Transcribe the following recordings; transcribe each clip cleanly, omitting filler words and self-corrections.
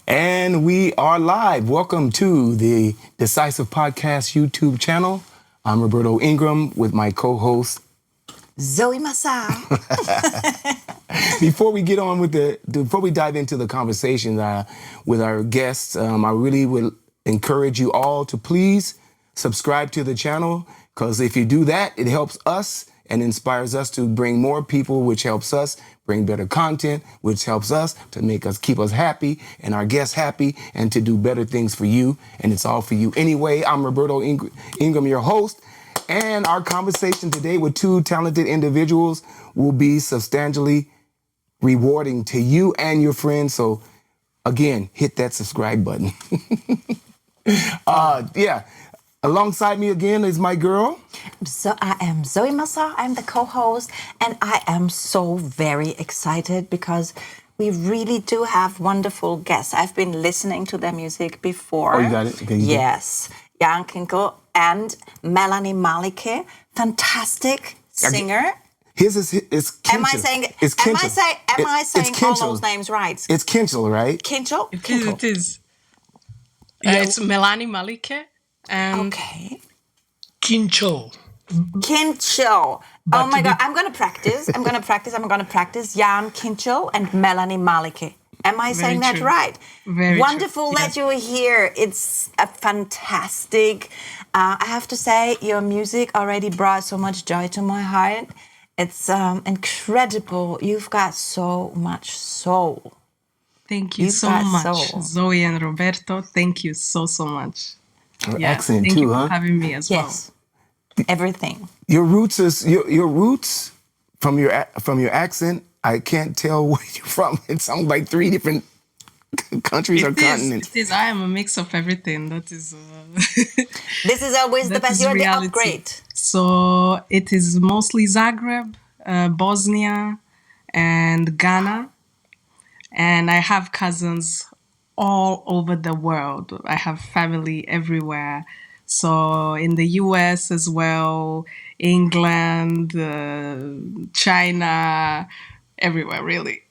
And we are live. Welcome to the Decisive Podcast YouTube channel. I'm Roberto Ingram with my co-host Zoe Mazah. Before we get on with before we dive into the conversation with our guests, I really would encourage you all to please subscribe to the channel, because if you do that, it helps us and inspires us to bring more people, which helps us bring better content, which helps us to keep us happy and our guests happy and to do better things for you. And it's all for you anyway. I'm Roberto Ingram, your host. And our conversation today with two talented individuals will be substantially rewarding to you and your friends. So again, hit that subscribe button. Alongside me again is my girl. So I am Zoe Mazah. I'm the co-host, and I am so very excited because we really do have wonderful guests. I've been listening to their music before. Oh, you got it? Okay, yes. Jan Kinčl and Melanie Malike, fantastic singer. His is Kincl. Am I saying all those names right? It's Kincl, right? Kincl? It is. It's Melanie Malike and Kincl. Kincl. Oh my God, I'm going to practice. Jan Kinčl and Melanie Malike. Am I saying that right? Very wonderful true. that you're here. It's a fantastic. I have to say, your music already brought so much joy to my heart. It's incredible. You've got so much soul. Thank you so much, Zoe and Roberto. Thank you so much. Accent thank too, you huh? for having me as well. Everything. Your roots from your accent. I can't tell where you're from. It sounds like 3 different countries or continents. It is. I am a mix of everything. That is. This is always the best. You're reality. the upgrade. So it is mostly Zagreb, Bosnia, and Ghana, and I have cousins all over the world. I have family everywhere. So in the US as well, England, China, everywhere really.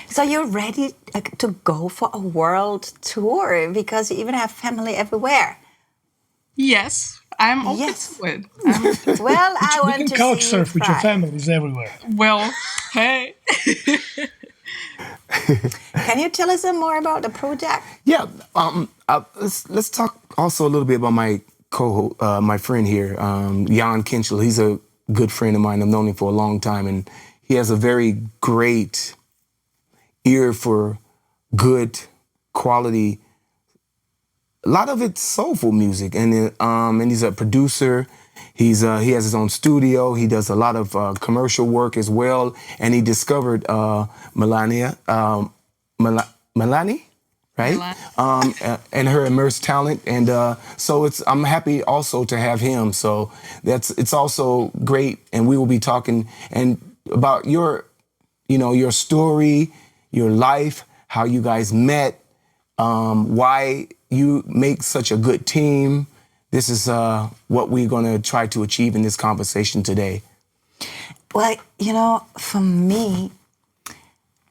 So you're ready to go for a world tour because you even have family everywhere. Yes, I'm open to it. Well, I want to see you couch surf with your families everywhere. Well, hey. Can you tell us some more about the project? Yeah, let's talk also a little bit about my friend here, Jan Kinčl. He's a good friend of mine. I've known him for a long time, and he has a very great ear for good quality. A lot of it's soulful music, and he's a producer. He has his own studio. He does a lot of commercial work as well, and he discovered Melanie, right? And her immersed talent, and so I'm happy also to have him. So it's also great, and we will be talking about your story, your life, how you guys met, why you make such a good team. This is what we're going to try to achieve in this conversation today. Well, for me,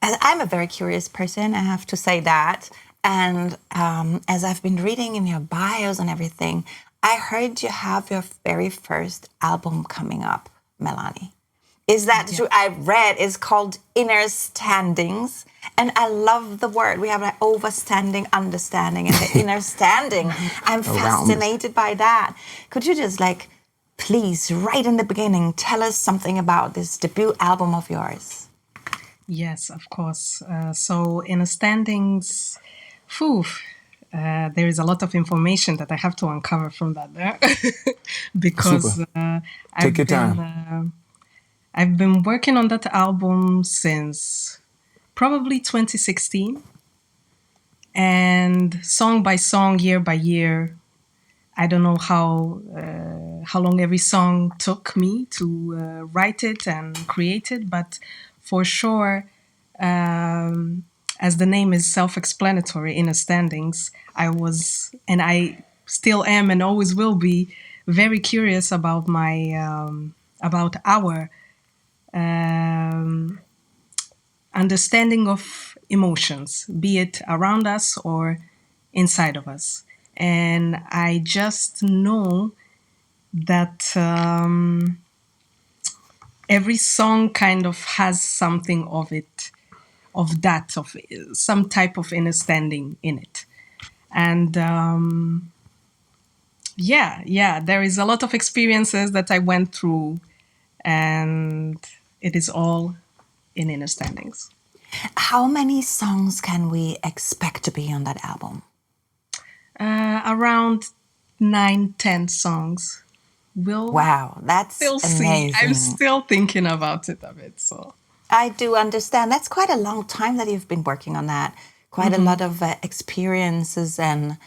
I'm a very curious person, I have to say that. And as I've been reading in your bios and everything, I heard you have your very first album coming up, Melanie. Is that true? I read it's called Inner Standings. And I love the word. We have like overstanding, understanding, and the inner standing. I'm fascinated by that. Could you just please, right in the beginning, tell us something about this debut album of yours? Yes, of course. So Inner Standings, there is a lot of information that I have to uncover from that there. Because Take your time. I've been working on that album since probably 2016, and song by song, year by year, I don't know how long every song took me to write it and create it, but for sure, as the name is self-explanatory, Inner Standings, I was, and I still am and always will be, very curious about about our understanding of emotions, be it around us or inside of us. And I just know that every song kind of has something of it, of that, of some type of understanding in it. And there is a lot of experiences that I went through, and it is all in understandings. How many songs can we expect to be on that album? Around 9-10 songs. Wow, that's We'll see. amazing. I'm still thinking about it a bit, so. I do understand. That's quite a long time that you've been working on that. Quite a lot of experiences, and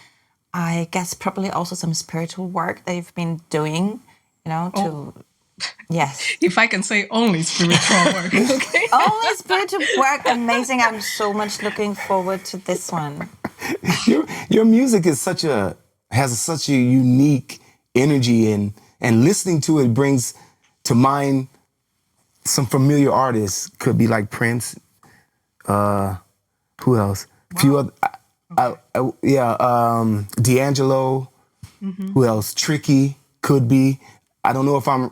I guess probably also some spiritual work that you've been doing, to... Yes. If I can say only spiritual work, okay? Only spiritual work. Amazing. I'm so much looking forward to this one. Your music is has such a unique energy, and listening to it brings to mind some familiar artists. Could be like Prince. Who else? Wow. Few other, D'Angelo. Mm-hmm. Who else? Tricky could be. I don't know if I'm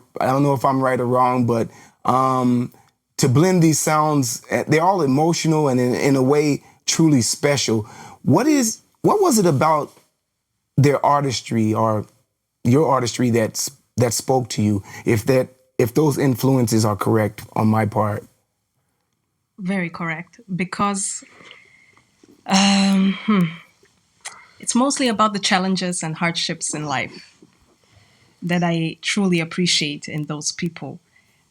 right or wrong, but to blend these sounds, they're all emotional and in a way truly special. What was it about their artistry or your artistry that spoke to you? If those influences are correct on my part. Very correct, because it's mostly about the challenges and hardships in life that I truly appreciate in those people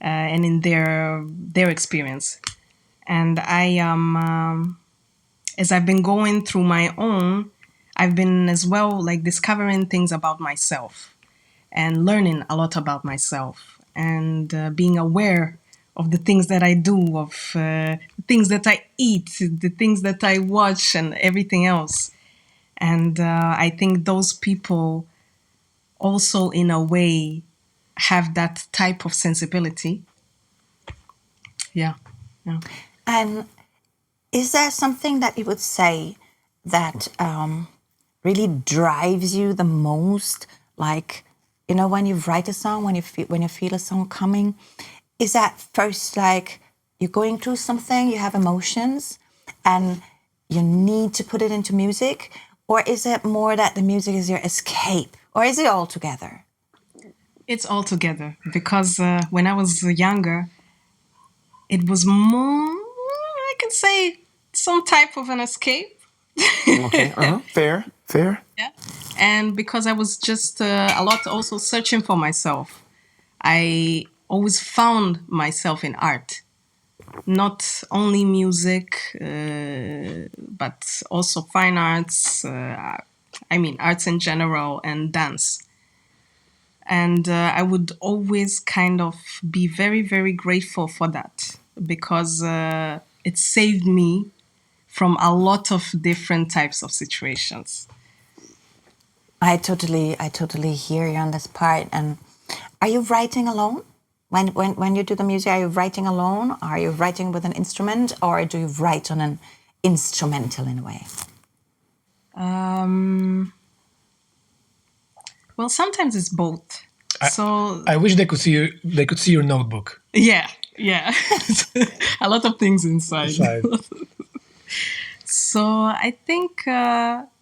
and in their experience. And I as I've been going through my own, I've been as well like discovering things about myself and learning a lot about myself and being aware of the things that I do, of the things that I eat, the things that I watch and everything else. And I think those people also in a way have that type of sensibility. Yeah. And is there something that you would say that really drives you the most? Like, when you write a song, when you feel a song coming, is that first like you're going through something, you have emotions, and you need to put it into music? Or is it more that the music is your escape? Or is it all together? It's all together, because when I was younger, it was more, I can say, some type of an escape. Okay, fair. Yeah. And because I was just a lot also searching for myself, I always found myself in art. Not only music, but also fine arts, arts in general, and dance. And I would always kind of be very, very grateful for that, because it saved me from a lot of different types of situations. I totally hear you on this part. And are you writing alone? When you do the music, are you writing alone? Are you writing with an instrument, or do you write on an instrumental in a way? Well, sometimes it's both. I wish they could see your notebook. Yeah. A lot of things inside. So I think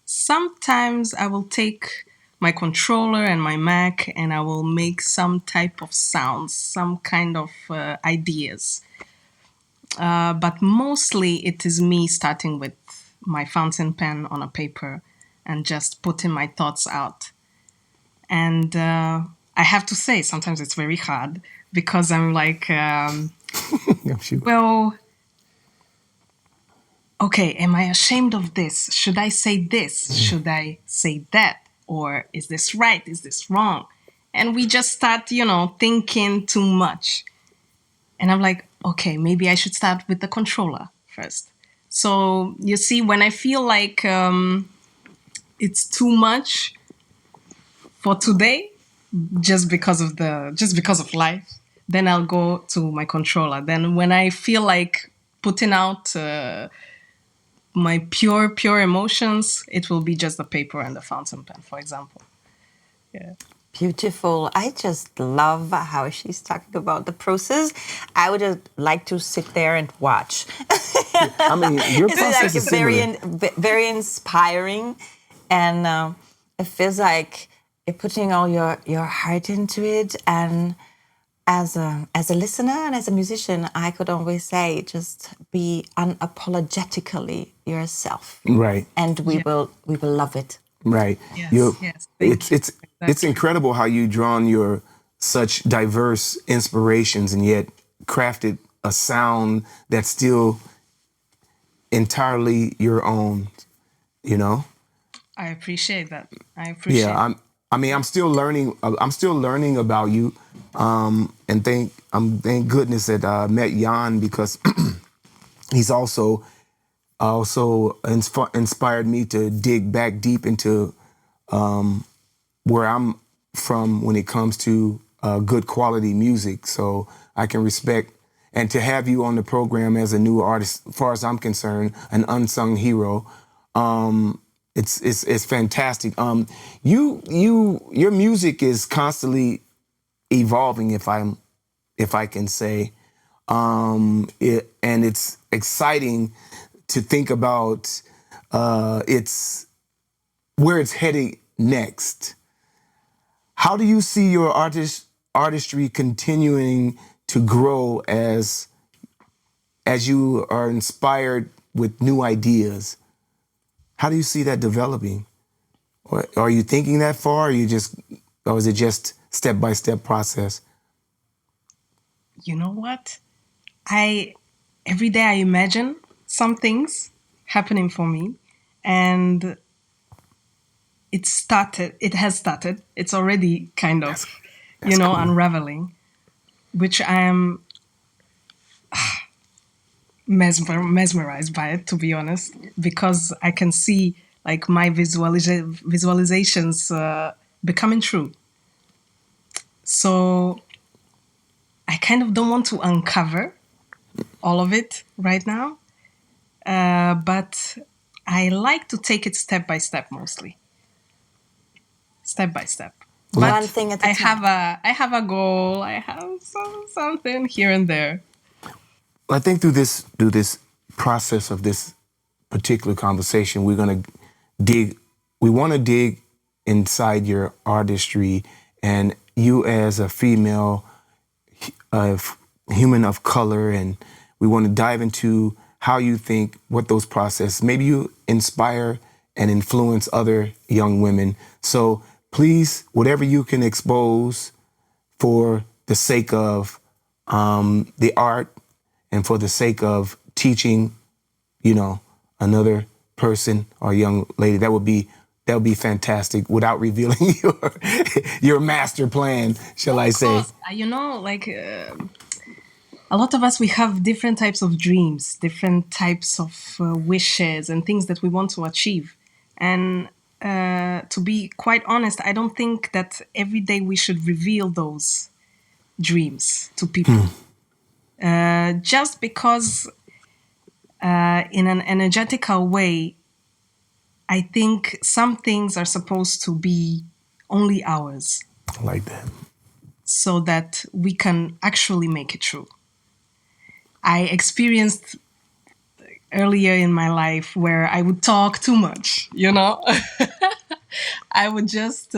sometimes I will take my controller and my Mac and I will make some type of sounds, some kind of ideas. But mostly it is me starting with my fountain pen on a paper and just putting my thoughts out. And I have to say, sometimes it's very hard, because I'm like, well, okay, am I ashamed of this? Should I say this? Mm-hmm. Should I say that? Or is this right? Is this wrong? And we just start, thinking too much. And I'm like, okay, maybe I should start with the controller first. So you see, when I feel like it's too much for today, just because of life, then I'll go to my controller. Then when I feel like putting out my pure emotions, it will be just the paper and the fountain pen, for example. Yeah. Beautiful. I just love how she's talking about the process. I would like to sit there and watch. I mean, your It's process like is similar. very inspiring, and it feels like you're putting all your heart into it. And as a listener and as a musician, I could always say, just be unapologetically yourself, Right. and we will love it. Right. Yes, You're- yes, thank It's you. it's Exactly. incredible how you drawn your such diverse inspirations and yet crafted a sound that's still entirely your own. You know. I appreciate that. I appreciate Yeah. I mean, I'm still learning. I'm still learning about you. And thank goodness that I met Jan, because he's also inspired me to dig back deep into where I'm from when it comes to good quality music. So I can respect, and to have you on the program as a new artist, as far as I'm concerned, an unsung hero. It's fantastic. Your music is constantly evolving, if I can say, and it's exciting to think about it's where it's heading next. How do you see your artistry continuing to grow as you are inspired with new ideas? How do you see that developing? Or are you thinking that far? Or is it just step by step process? You know what? Every day I imagine some things happening for me, and it has started. It's already kind of, That's cool. unraveling, which I am mesmerized by it, to be honest, because I can see like my visualizations becoming true. So I kind of don't want to uncover all of it right now, but I like to take it step by step, mostly step by step. But One thing at a time. I have a goal. I have something here and there. I think through this process of this particular conversation, we're gonna dig. We want to dig inside your artistry, and you as a female, human of color, and we want to dive into how you think, what those processes. Maybe you inspire and influence other young women. So please, whatever you can expose for the sake of the art and for the sake of teaching, another person or young lady, that would be fantastic, without revealing your master plan, shall I say. Of course, a lot of us, we have different types of dreams, different types of wishes and things that we want to achieve. And to be quite honest, I don't think that every day we should reveal those dreams to people. Just because in an energetical way, I think some things are supposed to be only ours, I like that. so that we can actually make it true. I experienced earlier in my life where I would talk too much, I would just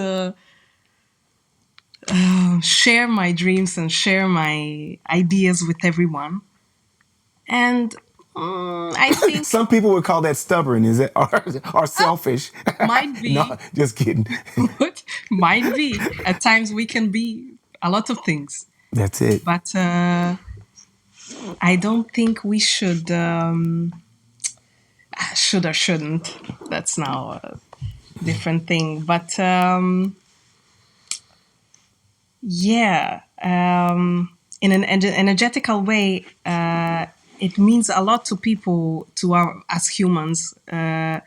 share my dreams and share my ideas with everyone. And I think Some people would call that stubborn, is it, or selfish? might be, No, just kidding. might be. At times we can be a lot of things. That's it. But I don't think we should or shouldn't. That's now a different thing. But in an energetical way, it means a lot to people, as humans, to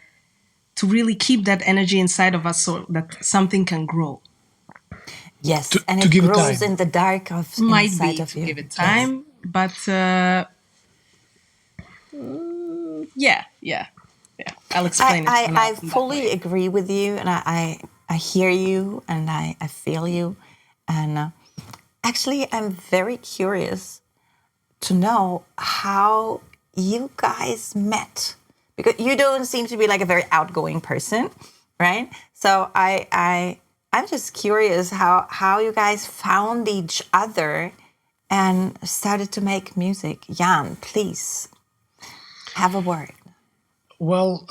really keep that energy inside of us so that something can grow. Yes, To- and to it give it grows time. in the dark of Might inside be of to you. give it Yes. time, but yeah. I'll explain it. when I I'm that fully way. agree with you, and I hear you, and I feel you. And actually, I'm very curious to know how you guys met, because you don't seem to be like a very outgoing person, right? So I'm just curious how you guys found each other and started to make music. Jan, please have a word. Well,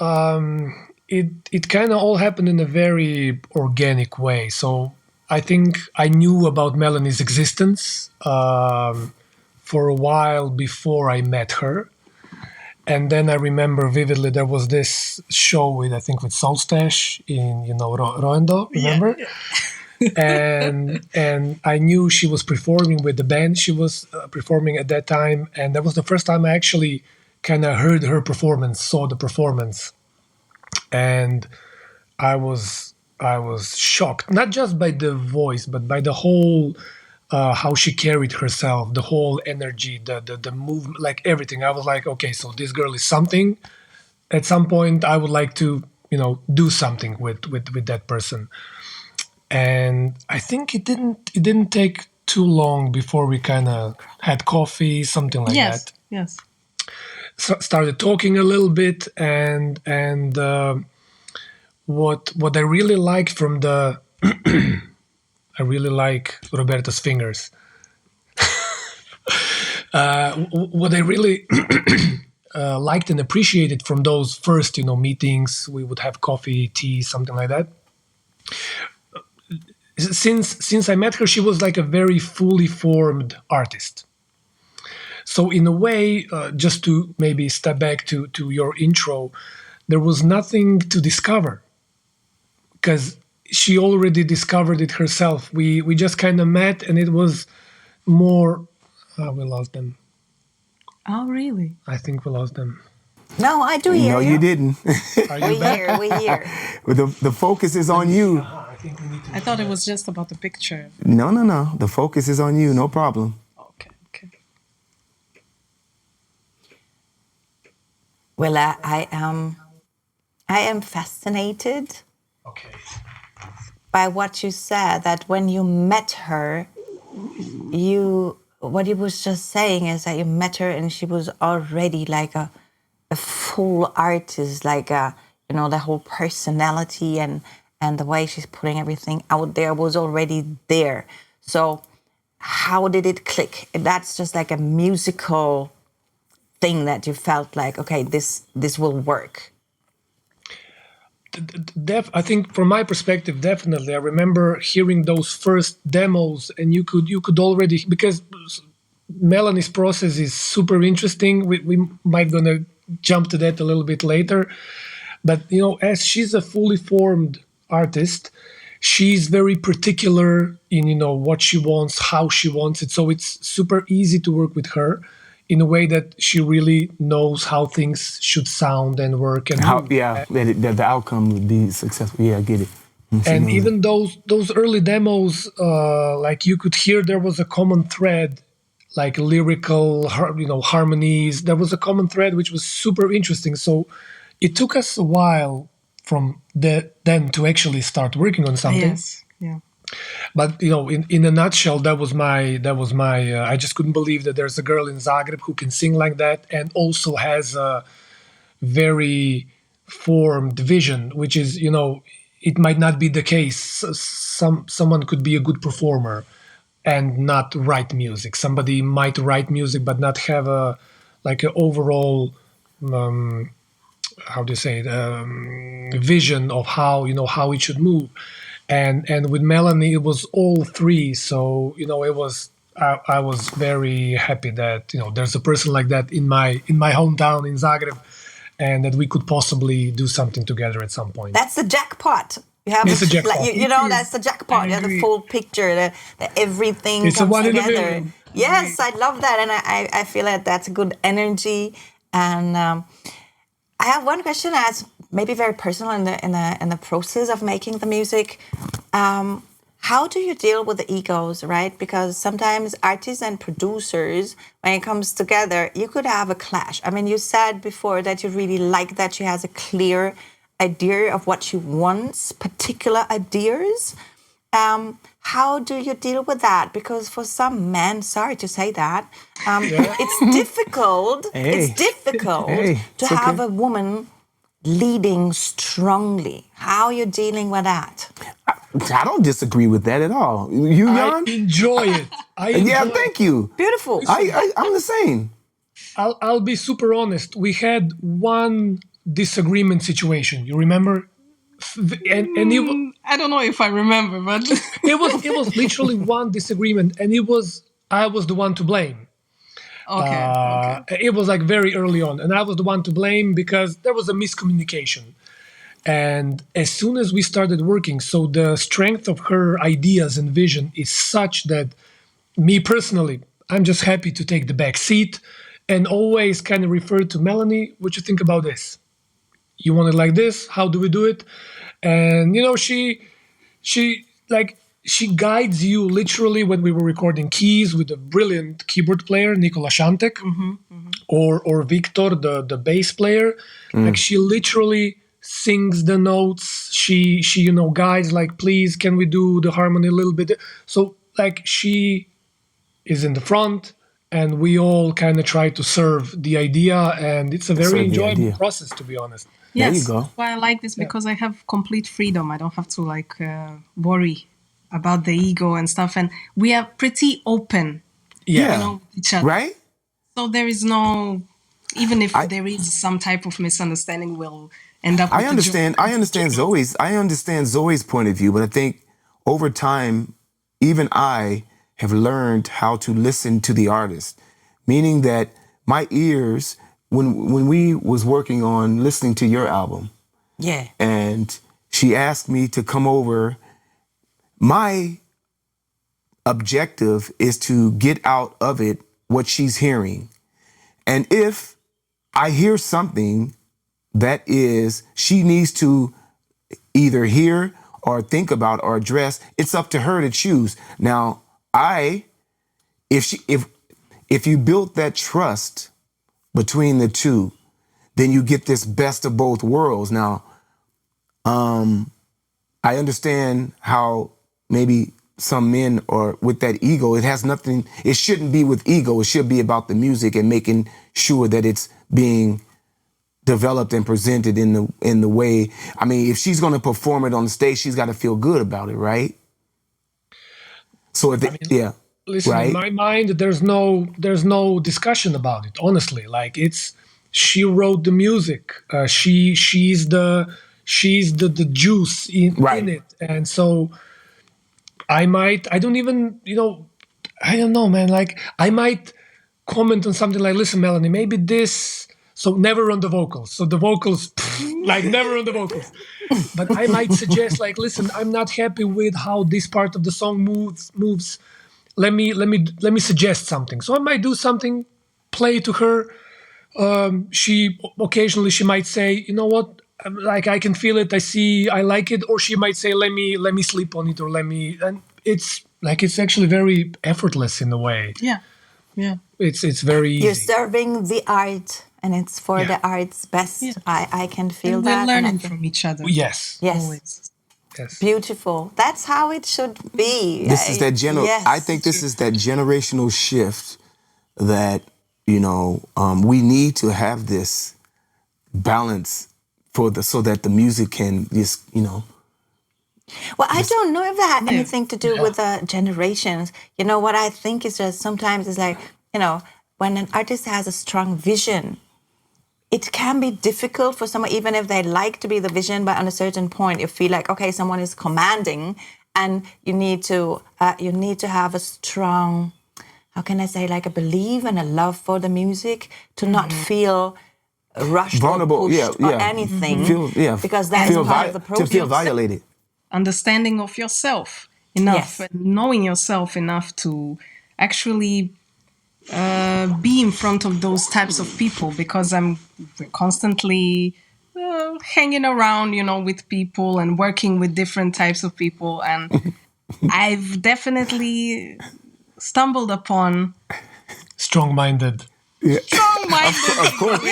it kind of all happened in a very organic way. So I think I knew about Melanie's existence for a while before I met her. And then I remember vividly there was this show with, I think, with Soulstash in, Roendo, remember? And I knew she was performing with the band she was performing at that time, and that was the first time I actually kind of heard her performance, saw the performance, and I was shocked, not just by the voice, but by the whole how she carried herself, the whole energy, the movement, like everything. I was like, okay, so this girl is something. At some point, I would like to, do something with that person. And I think it didn't take too long before we kind of had coffee, something like Yes, that. yes. So started talking a little bit, and what I really liked from the I really like Roberto's fingers. What I really liked and appreciated from those first meetings, we would have coffee, tea, something like that. Since I met her, she was like a very fully formed artist. So in a way, just to maybe step back to your intro, there was nothing to discover because she already discovered it herself. We just kind of met, and it was more. We lost them. Oh, really? I think we lost them. No, I do hear No, you. you didn't. Are We you back? hear, we hear. The focus is on you. I think we need to. I thought it was just about the picture. No. The focus is on you. No problem. Okay, okay. Well, I am fascinated Okay. by what you said, that when you met her, what you was just saying is that you met her and she was already like a full artist, like the whole personality and the way she's putting everything out there was already there. So how did it click? That's just like a musical thing that you felt like, okay, this will work. I think from my perspective, definitely. I remember hearing those first demos, and you could already, because Melanie's process is super interesting. We might gonna jump to that a little bit later, but as she's a fully formed artist, she's very particular in what she wants, how she wants it. So it's super easy to work with her in a way that she really knows how things should sound and work and How? move. Yeah, that the outcome would be successful. Yeah, I get it. And even those early demos, like you could hear there was a common thread, like lyrical, harmonies. There was a common thread which was super interesting. So it took us a while from then to actually start working on something. Yes, yeah. But in a nutshell, that was my. I just couldn't believe that there's a girl in Zagreb who can sing like that and also has a very formed vision, which is it might not be the case. Someone could be a good performer and not write music. Somebody might write music but not have a like an overall how do you say it, vision of how it should move. And with Melanie, it was all three. So it was. I was very happy that there's a person like that in my hometown in Zagreb, and that we could possibly do something together at some point. That's the jackpot. You have It's a jackpot. Like, that's the jackpot. You have the agree. full picture, the everything It's a comes one in a together. million. Yes, I love that, and I feel like that's a good energy. And I have one question that's maybe very personal in the process of making the music. how do you deal with the egos, right? Because sometimes artists and producers, when it comes together, you could have a clash. I mean, you said before that you really like that she has a clear idea of what she wants, particular ideas. How do you deal with that? Because for some men, sorry to say that, it's difficult. It's difficult Hey, to it's have okay. a woman leading strongly. How are you dealing with that? I don't disagree with that at all. You, I Jan? enjoy it. I enjoy Yeah, it. thank you. Beautiful. I'm the same. I'll be super honest. We had one disagreement situation. You remember? And I don't know if I remember, but it was literally one disagreement, and I was the one to blame. okay. It was like very early on, and I was the one to blame because there was a miscommunication. And as soon as we started working, so the strength of her ideas and vision is such that me personally, I'm just happy to take the back seat and always kind of refer to Melanie, what you think about this? You want it like this? How do we do it? And she guides you literally when we were recording keys with a brilliant keyboard player, Nikola Shantek, or Victor, the bass player. Like she literally sings the notes. She guides like, please, can we do the harmony a little bit? So like she is in the front, and we all kind of try to serve the idea, and it's a very Serve the enjoyable idea. process, to be honest. There you Yes, go. that's why I like this, because I have complete freedom. I don't have to worry about the ego and stuff, and we are pretty open, Yeah. with each other. Right? So there is no, even if there is some type of misunderstanding, we'll end up. I with understand. I understand Zoe's point of view, but I think over time, even I have learned how to listen to the artist, meaning that my ears, when we was working on listening to your album, Yeah. and she asked me to come over, my objective is to get out of it what she's hearing, and if I hear something that is she needs to either hear or think about or address, it's up to her to choose. Now, if you build that trust between the two, then you get this best of both worlds. Now, I understand how maybe some men are with that ego. It has nothing, it shouldn't be with ego. It should be about the music and making sure that it's being developed and presented in the way. I mean, if she's going to perform it on the stage, she's got to feel good about it, right? So if yeah, Listen, right. in my mind, there's no discussion about it. Honestly, like she wrote the music. She's the juice in it, and so I don't even I don't know, man. Like I might comment on something like, listen, Melanie, maybe this. So never on the vocals. So the vocals, like never on the vocals. But I might suggest, like, listen, I'm not happy with how this part of the song moves. Let me suggest something. So I might do something, play to her. She occasionally might say, you know what, like I can feel it. I like it. Or she might say, let me sleep on it, or and it's actually very effortless in a way. Yeah. It's very easy. You're serving the art, and it's for the art's best. Yeah. I can feel And that. we're and I learning think- from each other. Yes. Yes. Always. Yes. Beautiful. That's how it should be. This is that Yes. I think this is that generational shift that we need to have this balance so that the music can just Well, I don't know if that had anything to do with the generations. You know, what I think is just sometimes it's like, when an artist has a strong vision, it can be difficult for someone, even if they like to be the vision, but on a certain point, you feel like, okay, someone is commanding, and you need to have a strong, how can I say, like a belief and a love for the music to not feel rushed vulnerable, or pushed or anything, because that's part of the process. to feel violated. Understanding of yourself enough, Yes. and knowing yourself enough to actually be in front of those types of people, because I'm constantly hanging around, with people and working with different types of people. And I've definitely stumbled upon Strong-minded. strong-minded. Of course,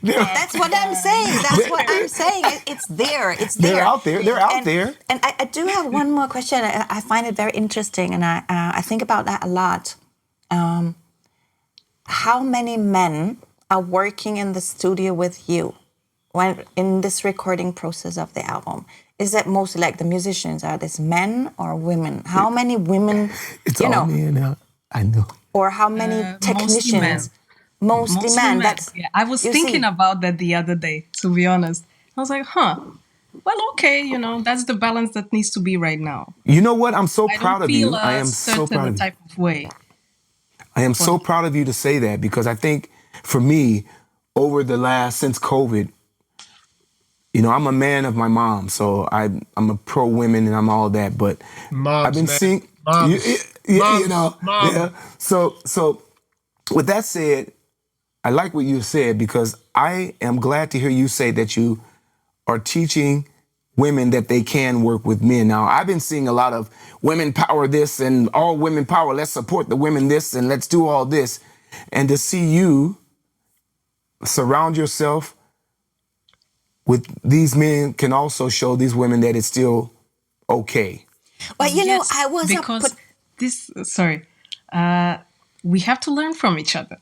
That's what I'm saying. That's what I'm saying. It's there. It's there. they're out there. They're out And- there. And I do have one more question. I find it very interesting, and I think about that a lot. How many men are working in the studio with you when in this recording process of the album? Is it mostly like the musicians? Are this men or women? How many women? It's all men now. I know. Or how many technicians? Mostly men. That's Yeah, I was you thinking see. about that the other day, to be honest. I was like, well, okay, that's the balance that needs to be right now. You know what? I'm so I proud don't of feel you. I am so proud certain of you. type of way. I am so proud of you to say that, because I think for me, since COVID, I'm a man of my mom, so I'm a pro women and I'm all that. But Moms, I've been man. seeing, Moms. Moms. yeah. So with that said, I like what you said, because I am glad to hear you say that you are teaching women that they can work with men. Now, I've been seeing a lot of women power this and all women power, let's support the women this and let's do all this. And to see you surround yourself with these men can also show these women that it's still okay. Well, Yes, I was because we have to learn from each other.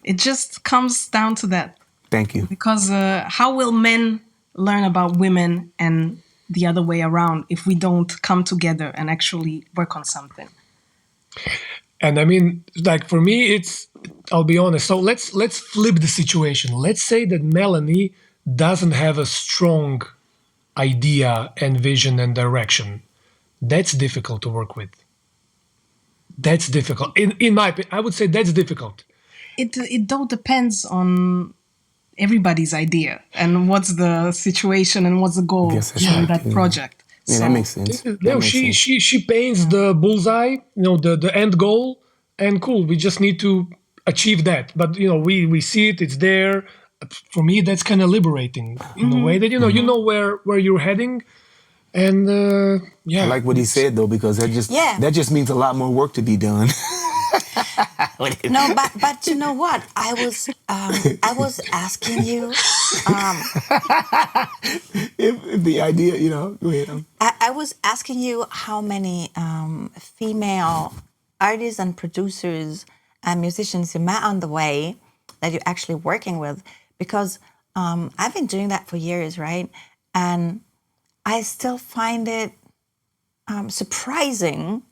It just comes down to that. Thank you. Because how will men learn about women and the other way around if we don't come together and actually work on something? And I mean, like for me, I'll be honest. So let's flip the situation. Let's say that Melanie doesn't have a strong idea and vision and direction. That's difficult to work with. That's difficult. In my opinion, I would say that's difficult. It all depends on everybody's idea and what's the situation and what's the goal Guess that's in right, that yeah. project. Yeah, So- that makes sense. No, That makes sense. she paints the bullseye, the end goal, and cool. We just need to achieve that. But we see it. It's there. For me, that's kind of liberating in a way that you know where you're heading, and yeah. I like what he said though, because that just means a lot more work to be done. No, but you know what? I was asking you. if the idea, go ahead. I was asking you how many female artists and producers and musicians you met on the way that you're actually working with, because I've been doing that for years, right? And I still find it surprising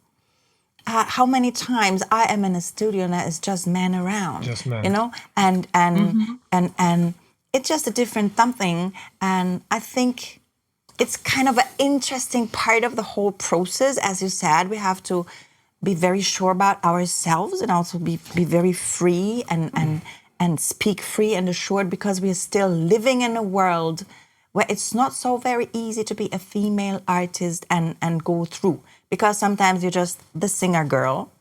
how many times I am in a studio and it's just men around, Just men. and it's just a different something. And I think it's kind of an interesting part of the whole process. As you said, we have to be very sure about ourselves and also be very free and speak free and assured, because we are still living in a world where it's not so very easy to be a female artist and go through, because sometimes you're just the singer girl,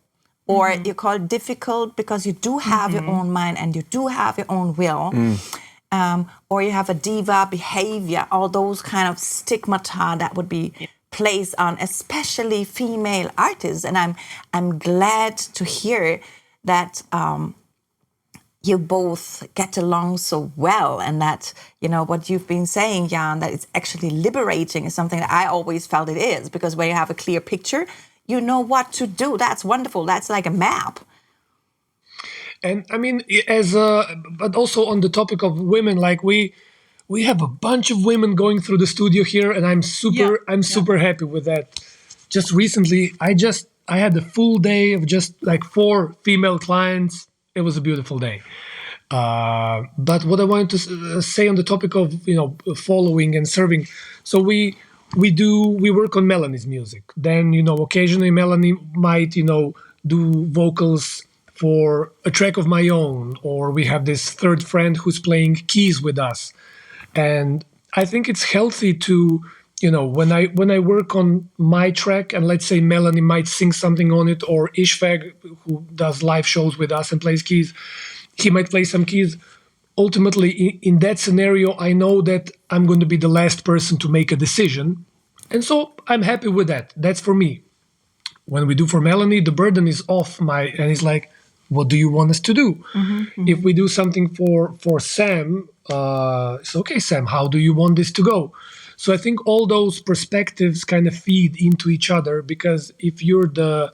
or you call it difficult because you do have your own mind and you do have your own will, or you have a diva behavior, all those kind of stigmata that would be placed on especially female artists. And I'm glad to hear that you both get along so well, and that what you've been saying, Jan, that it's actually liberating is something that I always felt it is, because when you have a clear picture, you know what to do. That's wonderful. That's like a map. And I mean, but also on the topic of women, like we have a bunch of women going through the studio here, and I'm super happy with that. Just recently, I had a full day of just like 4 female clients. It was a beautiful day. But what I wanted to say on the topic of following and serving, so we work on Melanie's music. Then occasionally Melanie might do vocals for a track of my own, or we have this third friend who's playing keys with us. And I think it's healthy to when I work on my track, and let's say Melanie might sing something on it, or Ishfag, who does live shows with us and plays keys, he might play some keys. Ultimately, in that scenario, I know that I'm going to be the last person to make a decision. And so I'm happy with that. That's for me. when we do for Melanie, the burden is off and he's like, what do you want us to do? If we do something for Sam, it's okay, Sam, how do you want this to go? So I think all those perspectives kind of feed into each other, because if you're the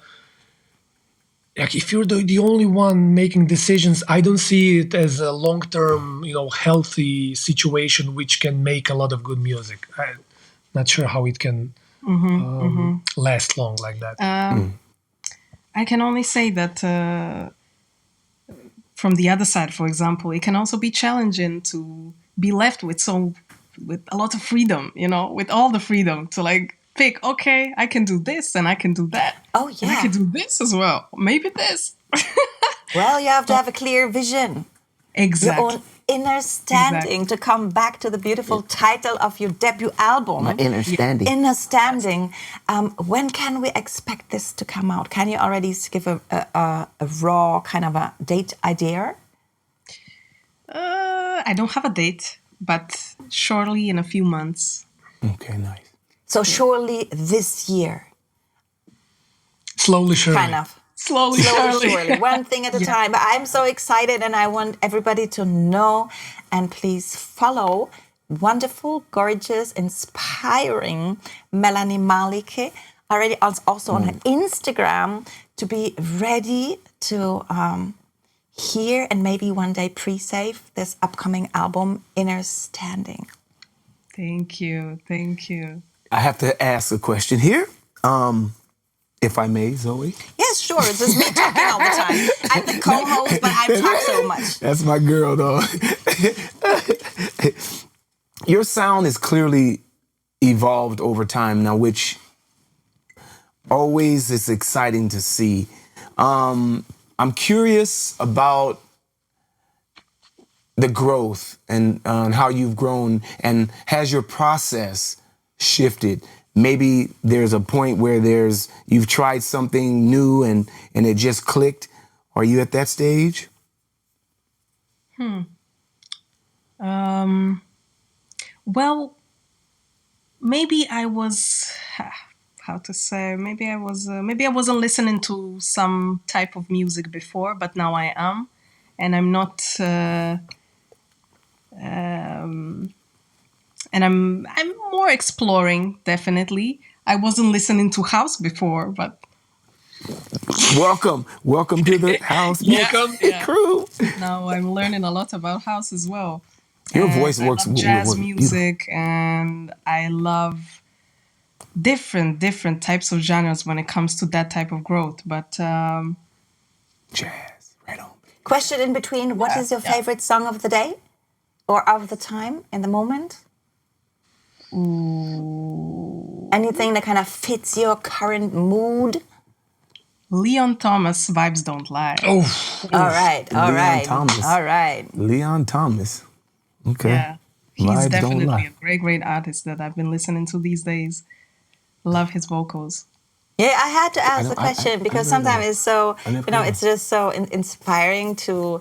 only one making decisions, I don't see it as a long-term, healthy situation which can make a lot of good music. I'm not sure how it can last long like that. I can only say that from the other side, for example, it can also be challenging to be left with a lot of freedom, with all the freedom to like pick, okay, I can do this and I can do that. Oh, yeah. And I can do this as well. Maybe this. Well, you have to have a clear vision. Exactly. Your own inner standing, to come back to the beautiful title of your debut album. My inner standing. Inner standing. When can we expect this to come out? Can you already give a raw kind of a date idea? I don't have a date, but surely in a few months. Okay, nice. So surely this year. Slowly, surely. Kind of. Slowly, surely. One thing at a time. But I'm so excited, and I want everybody to know, and please follow wonderful, gorgeous, inspiring Melanie Malike, already also on her Instagram, to be ready to hear and maybe one day pre-save this upcoming album, Inner Standing. Thank you. I have to ask a question here, if I may, Zoe. Yes, sure. It's just me talking all the time. I'm the co-host, but I talk so much. That's my girl, though. Your sound is clearly evolved over time now, which always is exciting to see. I'm curious about the growth and how you've grown, and has your process shifted? Maybe there's a point where you've tried something new and it just clicked. Are you at that stage? Well, maybe I was, maybe I wasn't listening to some type of music before, but now I am, and I'm not, and I'm more exploring, definitely. I wasn't listening to house before, but Welcome to the house. Welcome. Crew. now I'm learning a lot about house as well. Your And voice I works love jazz beautiful. music, and I love different types of genres when it comes to that type of growth. But Jazz, right on. Question in between, what is your favorite song of the day or of the time in the moment? ooh, Anything that kind of fits your current mood? Leon Thomas, Vibes Don't Lie. Oh, All right. Thomas. All right. Leon Thomas. Okay. Yeah, he's Vibes don't definitely lie. a great artist that I've been listening to these days. Love his vocals. Yeah, I had to ask know, the question I because never- sometimes it's so, I never know. it's just so inspiring to,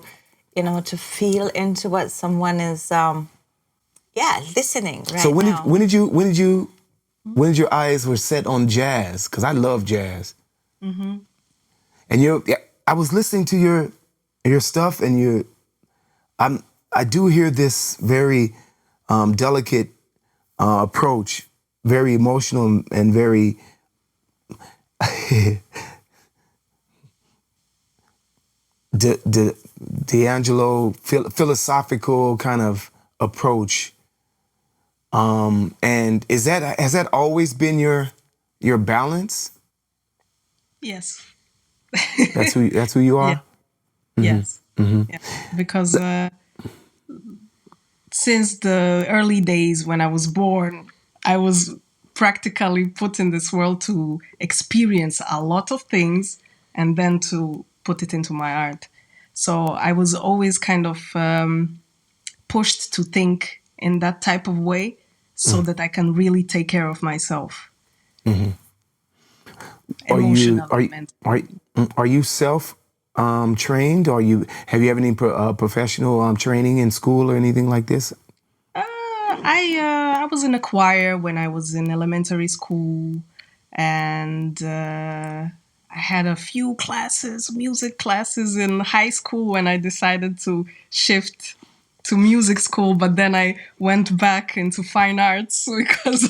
to feel into what someone is, listening right So when now. did your eyes were set on jazz? Because I love jazz. Mm-hmm. And I was listening to your stuff, and I do hear this very delicate approach, very emotional and very D'Angelo philosophical kind of approach. And has that always been your balance? Yes. That's who you are. Yeah. Yes. Yeah. Because since the early days when I was born, I was practically put in this world to experience a lot of things and then to put it into my art. So I was always kind of pushed to think in that type of way so that I can really take care of myself. Mm-hmm. Emotionally, mentally. Are you self trained? Or have you had any professional training in school or anything like this? I was in a choir when I was in elementary school, and I had a few classes, music classes in high school when I decided to shift to music school, but then I went back into fine arts because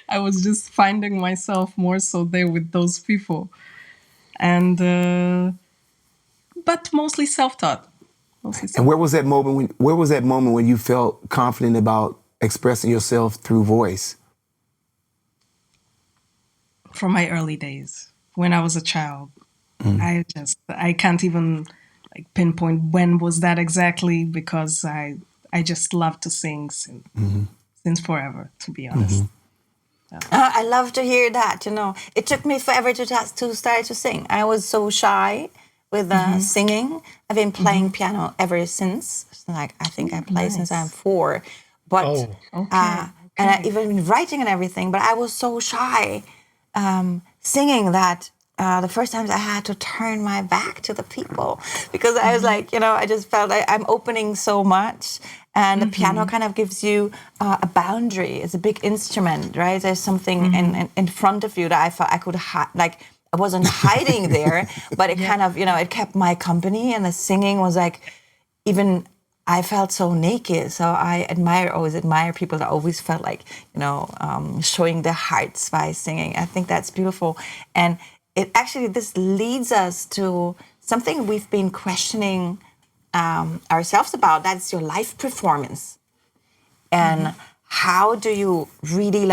I was just finding myself more so there with those people. And but mostly self-taught. And where was that moment when you felt confident about expressing yourself through voice? From my early days, when I was a child. I can't even like pinpoint when was that exactly, because I just love to sing since forever, to be honest. I love to hear that. It took me forever to start to sing. I was so shy with singing. I've been playing piano ever since. Like, I think I play since I'm 4. But and I even been writing and everything. But I was so shy singing that the first times I had to turn my back to the people, because I was like, I just felt like I'm opening so much. And the piano kind of gives you a boundary. It's a big instrument, right? There's something in front of you that I felt I could like. I wasn't hiding there, but it kind of, it kept my company. And the singing was like, even I felt so naked. So I always admire people that always felt like, showing their hearts by singing. I think that's beautiful. And this leads us to something we've been questioning ourselves about. That's your live performance. And how do you really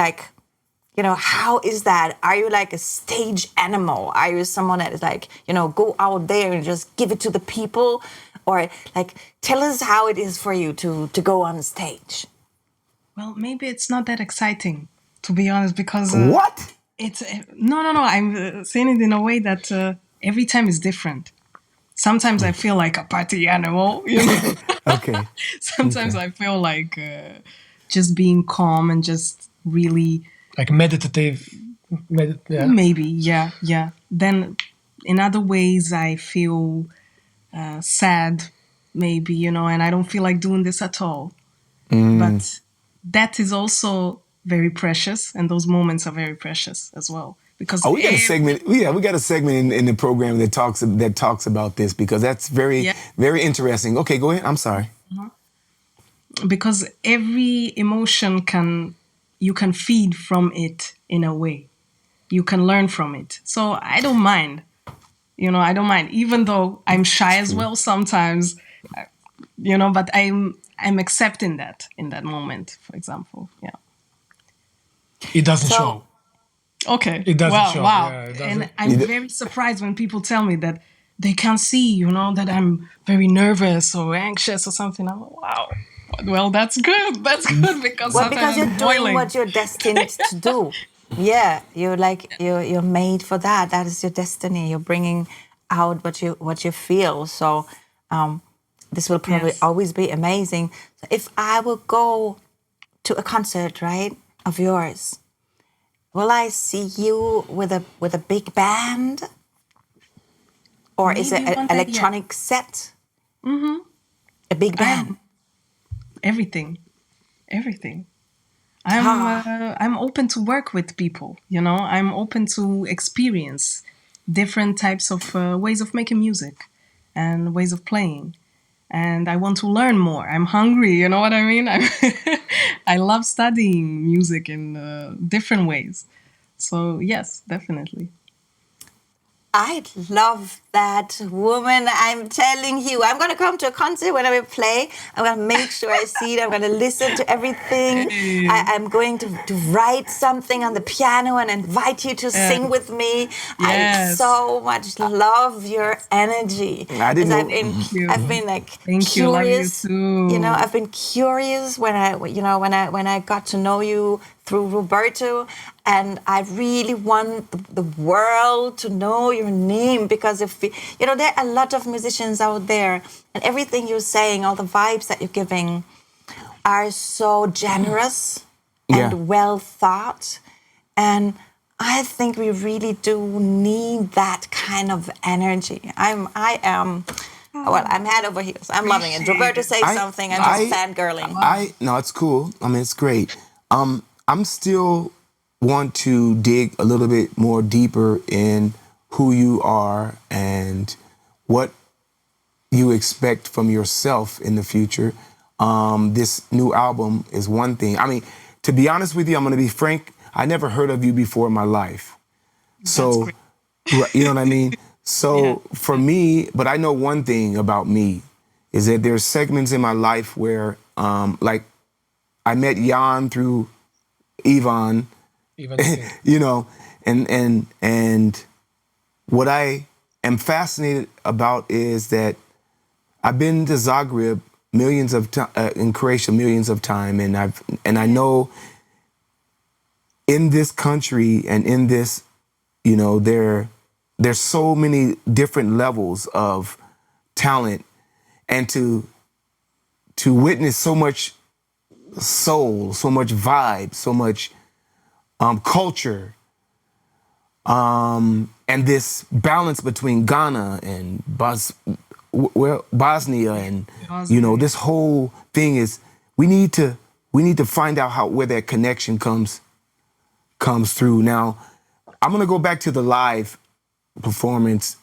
how is that? Are you like a stage animal? Are you someone that is like, go out there and just give it to the people? Or like, tell us how it is for you to go on stage. Well, maybe it's not that exciting, to be honest, because... What? It's no. I'm saying it in a way that every time is different. Sometimes I feel like a party animal, Okay. Sometimes I feel like just being calm and just really... Like meditative. Maybe, yeah. Then in other ways I feel sad, maybe, and I don't feel like doing this at all. But that is also very precious, and those moments are very precious as well. Because we got a segment. We got a segment in the program that talks about this, because that's very interesting. Okay, go ahead. I'm sorry. Because every emotion you can feed from it in a way. You can learn from it. So I don't mind. I don't mind, even though I'm shy as well sometimes. But I'm accepting that in that moment, for example. Yeah. It doesn't show. Okay. It doesn't show. Wow. Yeah, it And doesn't. I'm very surprised when people tell me that they can't see, that I'm very nervous or anxious or something. I'm like, wow. Well, that's good. That's good, because because you're doing what you're destined to do. Yeah, you're made for that. That is your destiny. You're bringing out what you feel. So this will probably always be amazing. So if I will go to a concert, right, of yours, will I see you with a big band, or Maybe is it an electronic set? A big band. Everything. I'm open to work with people. I'm open to experience different types of ways of making music and ways of playing. And I want to learn more. I'm hungry, you know what I mean? I love studying music in different ways. So yes, definitely. I love that woman. I'm telling you, I'm going to come to a concert when I will play. I'm going to make sure I see it. I'm going to listen to everything. Hey. I'm going to write something on the piano and invite you to sing with me. I so much love your energy. I didn't know. I've been like Thank curious. You. Love you too. I've been curious when I got to know you through Roberto, and I really want the world to know your name, because there are a lot of musicians out there, and everything you're saying, all the vibes that you're giving, are so generous and well thought, and I think we really do need that kind of energy. I'm head over heels. I'm loving it. Roberto, say something. I'm just fangirling. No, it's cool. I mean, it's great. I'm still want to dig a little bit more deeper in who you are and what you expect from yourself in the future. This new album is one thing. I mean, to be honest with you, I'm going to be frank. I never heard of you before in my life. So, you know what I mean? So for me, but I know one thing about me is that there's segments in my life where, like, I met Jan through Ivan, Even you know, and what I am fascinated about is that I've been to Zagreb millions of in Croatia millions of times, and I know in this country and in this, you know, there's so many different levels of talent, and to witness so much soul, so much vibe, so much culture, and this balance between Ghana and Bosnia, and you know, this whole thing is we need to find out where that connection comes through. Now, I'm gonna go back to the live performance.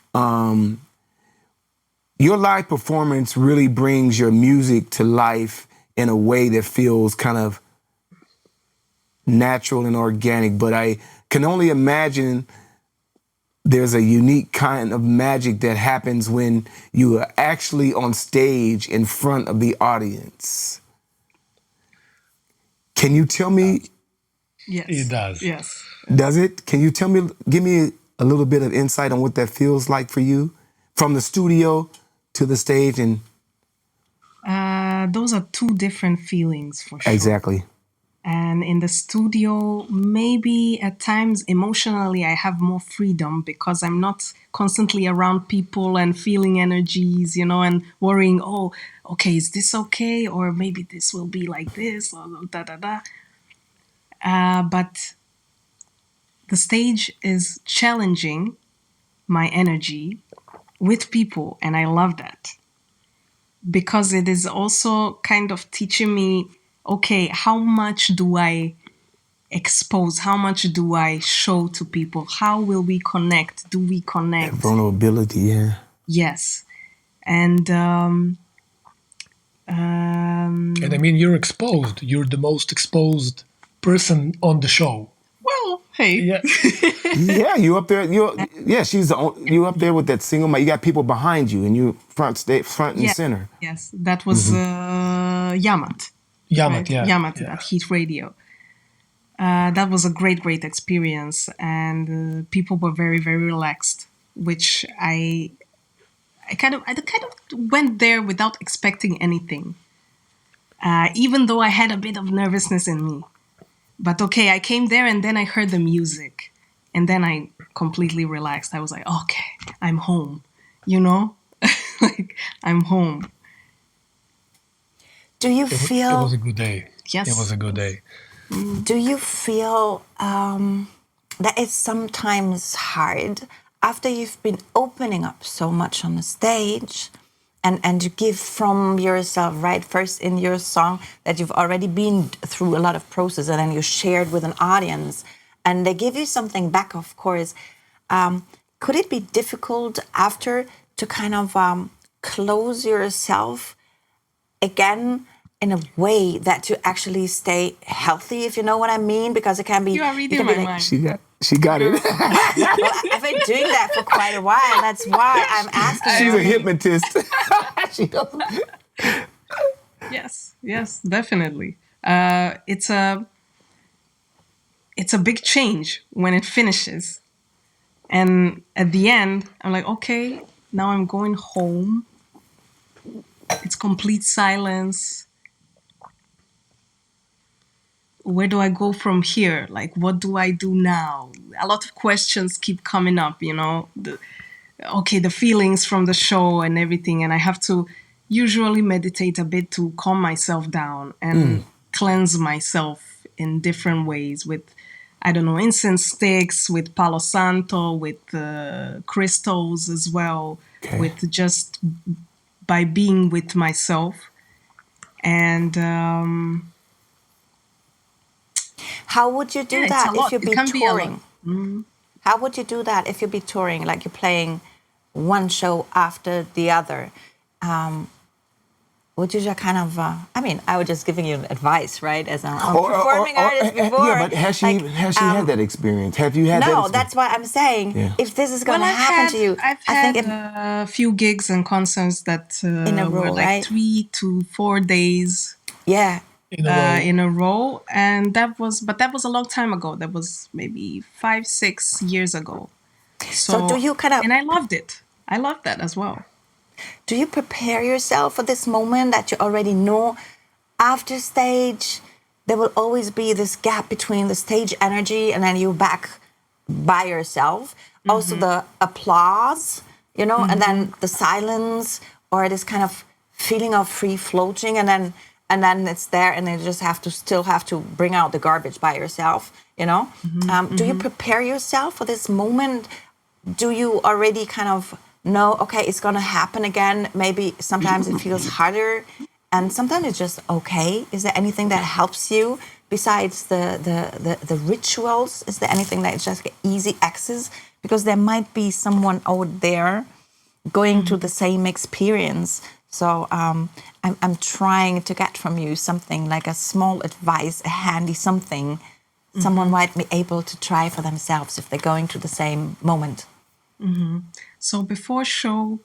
Your live performance really brings your music to life in a way that feels kind of natural and organic, but I can only imagine there's a unique kind of magic that happens when you are actually on stage in front of the audience. Can you tell me? Yes. It does. Yes. Does it? Can you give me a little bit of insight on what that feels like for you from the studio to the stage? And Those are two different feelings for sure. exactly. And in the studio, maybe at times emotionally, I have more freedom because I'm not constantly around people and feeling energies, you know, and worrying, oh, okay, is this okay? Or maybe this will be like this, or da da da. But the stage is challenging my energy with people, and I love that. Because it is also kind of teaching me, okay, how much do I expose? How much do I show to people? How will we connect? Do we That connect? vulnerability, yeah. Yes. And And I mean, you're exposed. You're the most exposed person on the show. well, hey. Yeah. Yeah, you up there. You up there with that single mic. You got people behind you, and you front and Yeah. center. Yes, that was Yamat. Yamat, Right? yeah. Yamat, yeah. that Heat Radio. That was a great experience, and people were very, very relaxed, which I kind of went there without expecting anything, even though I had a bit of nervousness in me. But okay, I came there and then I heard the music, and then I completely relaxed. I was like, okay, I'm home, you know, like I'm home. Do you It feel? was a good day. Yes. It was a good day. Do you feel that it's sometimes hard after you've been opening up so much on the stage and you give from yourself, right? First in your song that you've already been through a lot of process and then you shared with an audience and they give you something back, of course. Could it be difficult after to kind of close yourself again in a way that you actually stay healthy, if you know what I mean? Because it can be. You are reading my mind. She got it. Well, I've been doing that for quite a while. That's why I'm asking. She's you. a hypnotist. She doesn't. Yes, definitely. It's a big change when it finishes, and at the end, I'm like, okay, now I'm going home. It's complete silence. Where do I go from here? Like, what do I do now? A lot of questions keep coming up, you know. The feelings from the show and everything, and I have to usually meditate a bit to calm myself down and cleanse myself in different ways with, I don't know, incense sticks, with Palo Santo, with crystals as well, Okay. with just by being with myself. And How would you do it's that a lot. if you'd It be can be a lot. touring? How would you do that if you'd be touring, like you're playing one show after the other? Would you just kind of, I mean, I was just giving you advice, right? As a performing artist before. Yeah, but has she had that experience? Have you had that No, experience? that's why I'm saying, if this is going to I've happen to you, I've I had think a few gigs and concerts that In a were row, like right? 3 to 4 days yeah. In a row. in a row, and that was a long time ago. That was maybe 5-6 years ago. So do you kind of, and I loved it. I loved that as well. do you prepare yourself for this moment that you already know after stage there will always be this gap between the stage energy and then you back by yourself, also the applause, you know, and then the silence, or this kind of feeling of free floating, and then it's there and then you just still have to bring out the garbage by yourself, you know. Do you prepare yourself for this moment? Do you already kind of know, okay, it's gonna happen again? Maybe sometimes it feels harder and sometimes it's just okay. Is there anything that helps you besides the rituals? Is there anything that is just easy access? Because there might be someone out there going through the same experience. So I'm trying to get from you something like a small advice, a handy something someone might be able to try for themselves if they're going through the same moment. So before show,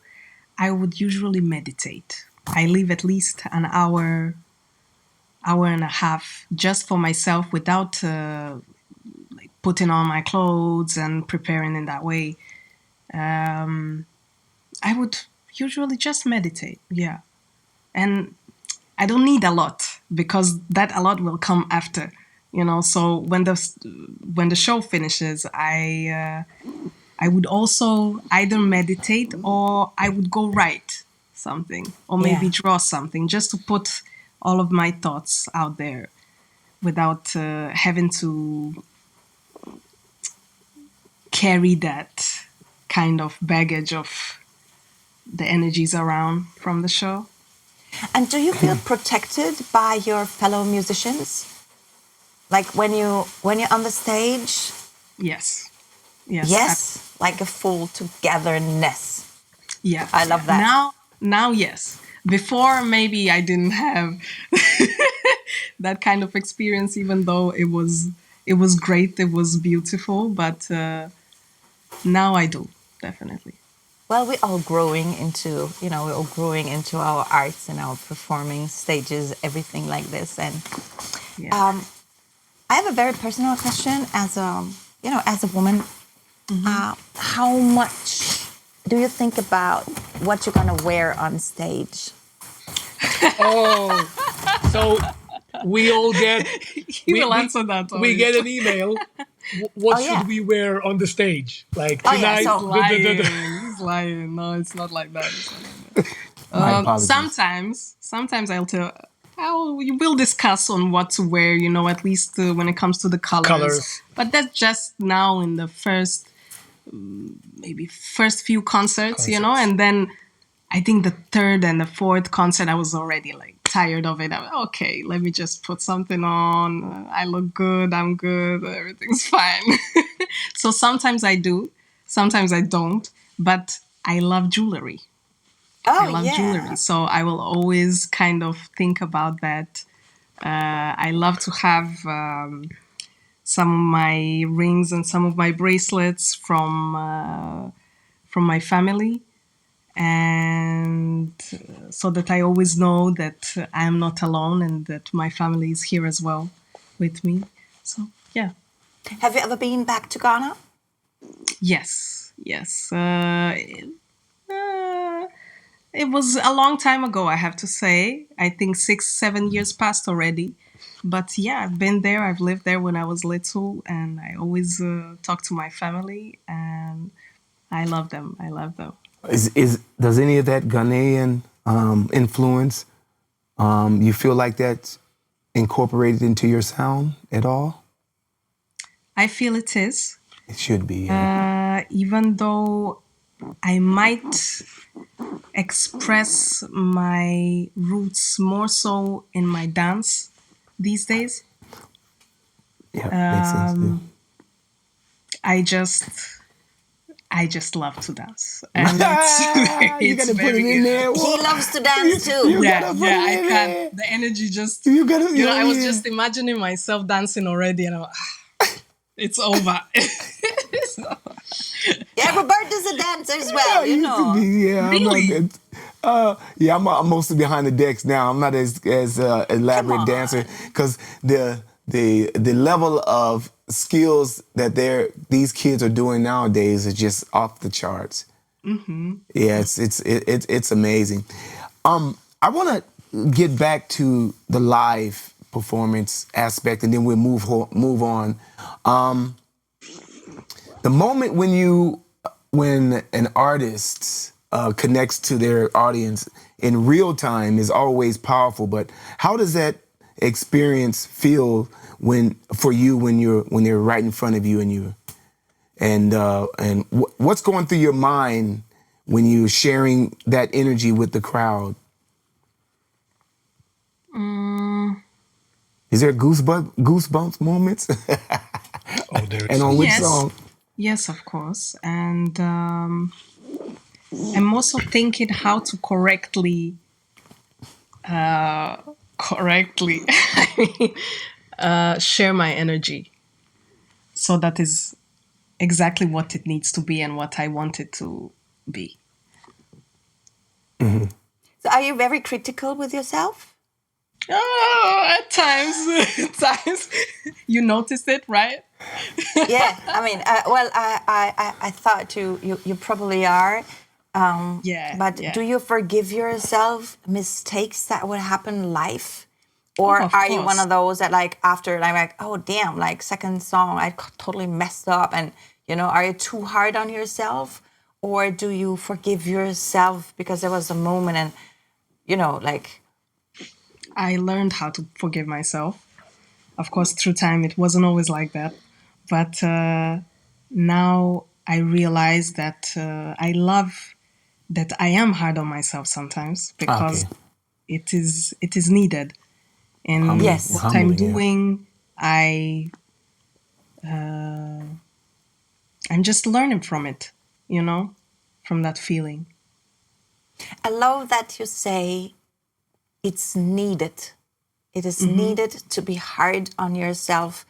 I would usually meditate. I leave at least an hour and a half just for myself without like putting on my clothes and preparing in that way. I would usually just meditate, yeah. And I don't need a lot because that a lot will come after, you know. So when the show finishes, I would also either meditate or I would go write something or maybe draw something just to put all of my thoughts out there without having to carry that kind of baggage of the energies around from the show. And do you feel protected by your fellow musicians? Like when you're on the stage? Yes. Yes, like a full togetherness. Yeah. I love that. Now, yes. Before, maybe I didn't have that kind of experience, even though it was great, it was beautiful. But now I do, definitely. Well, we're all growing into, our arts and our performing stages, everything like this. And Yeah. I have a very personal question as a woman. How much do you think about what you're gonna wear on stage? Oh, so we all get. You will answer that. We get an email. What Oh, yeah. should we wear on the stage? Like Oh, yeah, tonight. so- He's lying. No, it's not like that. My apologies. Sometimes we'll discuss on what to wear, you know, at least when it comes to the colors. But that's just now in the first few concerts, you know, and then I think the third and the fourth concert, I was already like tired of it. Okay, let me just put something on. I look good. I'm good. Everything's fine. So sometimes I do, sometimes I don't, but I love jewelry. I love jewelry. So I will always kind of think about that. I love to have some of my rings and some of my bracelets from my family, and so that I always know that I am not alone and that my family is here as well with me. So yeah. Have you ever been back to Ghana? Yes. It was a long time ago, I have to say. I think 6-7 years passed already. But yeah, I've been there. I've lived there when I was little, and I always talk to my family, and I love them. Does any of that Ghanaian influence, you feel like that's incorporated into your sound at all? I feel it is. It should be. Yeah. Even though I might express my roots more so in my dance these days. Yeah, makes sense too. I just love to dance, and You it's gotta put it in there. He loves to dance too. You yeah, gotta put yeah, it I in can't. there. The energy just, You gotta, I was yeah. just imagining myself dancing already, and I'm like, it's over. Yeah, Roberto's a dancer as well, I you used to know. be, yeah. I'm not Really? good. Yeah, I'm mostly behind the decks now. I'm not as elaborate on. dancer because the level of skills that these kids are doing nowadays is just off the charts. Yeah, it's amazing. I want to get back to the live performance aspect, and then we'll move on. The moment when an artist connects to their audience in real time is always powerful. But how does that experience feel when they're right in front of you and what's going through your mind when you're sharing that energy with the crowd? Is there goosebumps moments? Oh, there And is. on which Yes. song? Yes, of course. And I'm also thinking how to correctly share my energy. So that is exactly what it needs to be and what I want it to be. So are you very critical with yourself? Oh, at times, at times, you noticed it, right? Yeah, I mean, I thought you probably are. Yeah. But yeah. do you forgive yourself mistakes that would happen live? Or Oh, of are you one course. of those that like after like oh damn, like second song I totally messed up, and are you too hard on yourself? Or do you forgive yourself because there was a moment and like I learned how to forgive myself. Of course, through time, it wasn't always like that. But now I realize that I love that I am hard on myself sometimes because Okay. it is needed. In Yes. what I'm Humbling, yeah. doing, I'm just learning from it, from that feeling. I love that you say it's needed. It is needed to be hard on yourself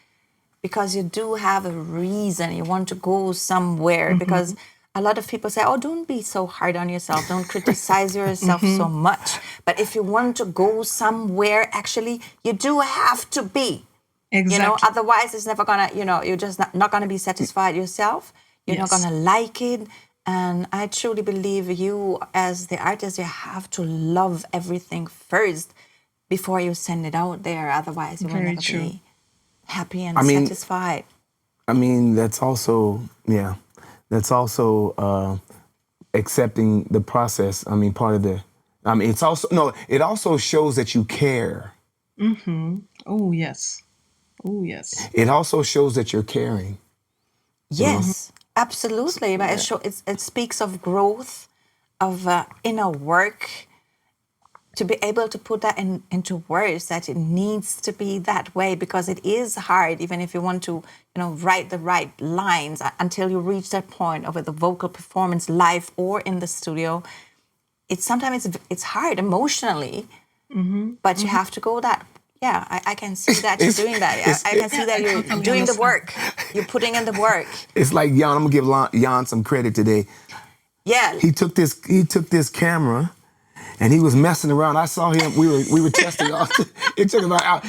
because you do have a reason. You want to go somewhere because a lot of people say, oh, don't be so hard on yourself. Don't criticize yourself so much. But if you want to go somewhere, actually, you do have to be. Exactly. Otherwise it's never gonna, you're just not gonna be satisfied yourself. You're not Yes. gonna like it. And I truly believe you as the artist, you have to love everything first before you send it out there. Otherwise you will Very never true. be happy and I mean- satisfied. I mean, that's also accepting the process. I mean, part of it also shows that you care. Oh, yes. Oh, yes. It also shows that you're caring. Yes, absolutely. But it speaks of growth, of inner work, to be able to put that into words, that it needs to be that way because it is hard, even if you want to, write the right lines until you reach that point of the vocal performance live or in the studio. Sometimes it's hard emotionally, but you have to go that. Yeah, I can see that you're doing that. I can see that you're totally doing the understand. work. You're putting in the work. It's like Jan. I'm gonna give Jan some credit today. Yeah. He took this camera, and he was messing around. I saw him. We were testing out. It took him out,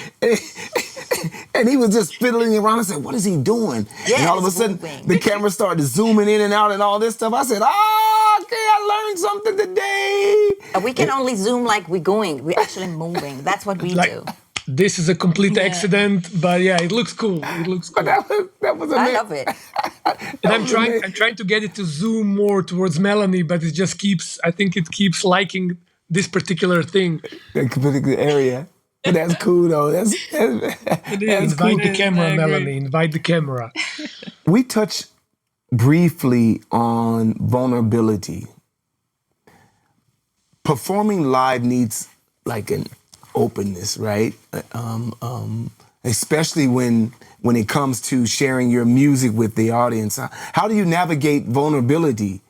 and he was just fiddling around. I said, "What is he doing?" Yeah, and all of a it's sudden, moving. the camera started zooming in and out and all this stuff. I said, okay, I learned something today." We can only zoom like we're going. We're actually moving. That's what we do. This is a complete accident, but yeah, it looks cool. It looks cool. That was I amazing. love it. And I'm trying to get it to zoom more towards Melanie, but it just keeps. I think it keeps liking this particular thing. That particular area. But that's cool though. That's Invite cool. the camera, I agree. Melanie. Invite the camera. We touched briefly on vulnerability. Performing live needs like openness, right? Especially when it comes to sharing your music with the audience. How do you navigate vulnerability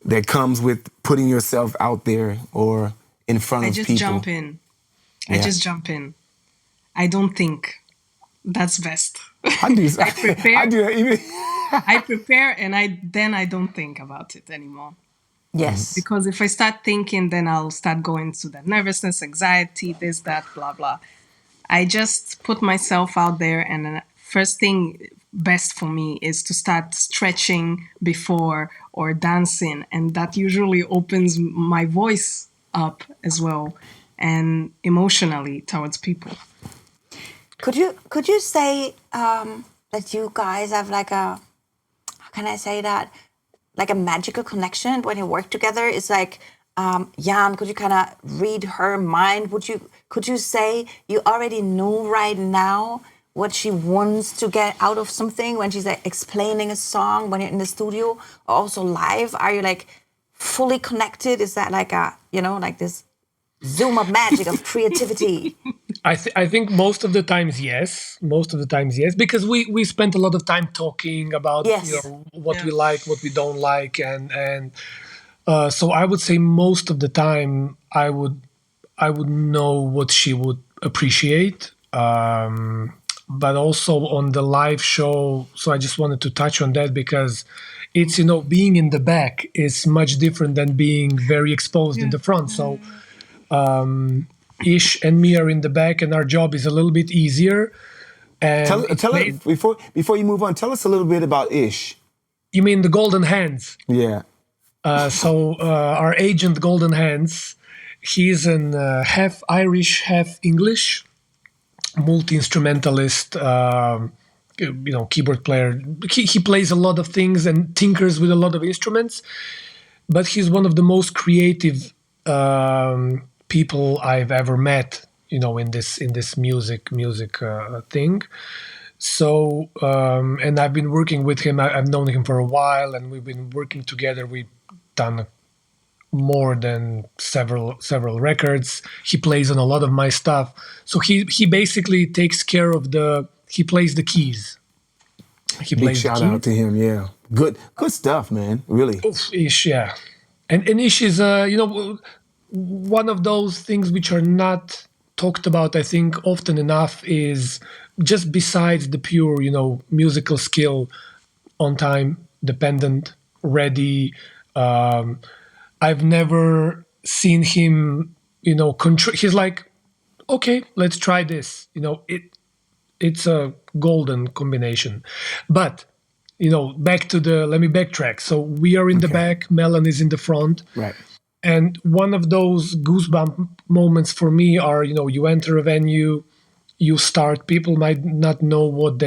that comes with putting yourself out there or in front of people? I just jump in. I don't think. That's best. I do. I prepare. I do that even. I prepare, and I don't think about it anymore. Yes. Because if I start thinking, then I'll start going to the nervousness, anxiety, this, that, blah, blah. I just put myself out there, and the first thing best for me is to start stretching before or dancing, and that usually opens my voice up as well and emotionally towards people. Could you say that you guys have like a, how can I say that, like a magical connection when you work together? It's like, Jan, could you kind of read her mind? Could you say you already know right now what she wants to get out of something when she's like explaining a song when you're in the studio or also live? Are you like fully connected? Is that like a, like this zoom of magic of creativity? I think most of the times, yes. Because we spent a lot of time talking about what we like, what we don't like, and so I would say most of the time I would know what she would appreciate. But also on the live show, so I just wanted to touch on that because it's, being in the back is much different than being very exposed in the front. So Ish and me are in the back, and our job is a little bit easier. And tell it before you move on. Tell us a little bit about Ish. You mean the Golden Hands? Yeah. So our agent, Golden Hands, he's an half Irish, half English, multi-instrumentalist. Keyboard player. He plays a lot of things and tinkers with a lot of instruments. But he's one of the most creative people I've ever met, in this music thing. So, and I've been working with him. I've known him for a while, and we've been working together. We've done more than several records. He plays on a lot of my stuff. So he basically takes care of he plays the keys. Big shout out to him. Yeah. Good stuff, man. Really. Ish, yeah. And Ish is, one of those things which are not talked about, I think, often enough is just besides the pure, musical skill, on time, dependent, ready. I've never seen him, he's like, okay, let's try this. It's a golden combination. But, let me backtrack. So we are in the back, Melanie is in the front. Right. And one of those goosebump moments for me are, you enter a venue, you start, people might not know what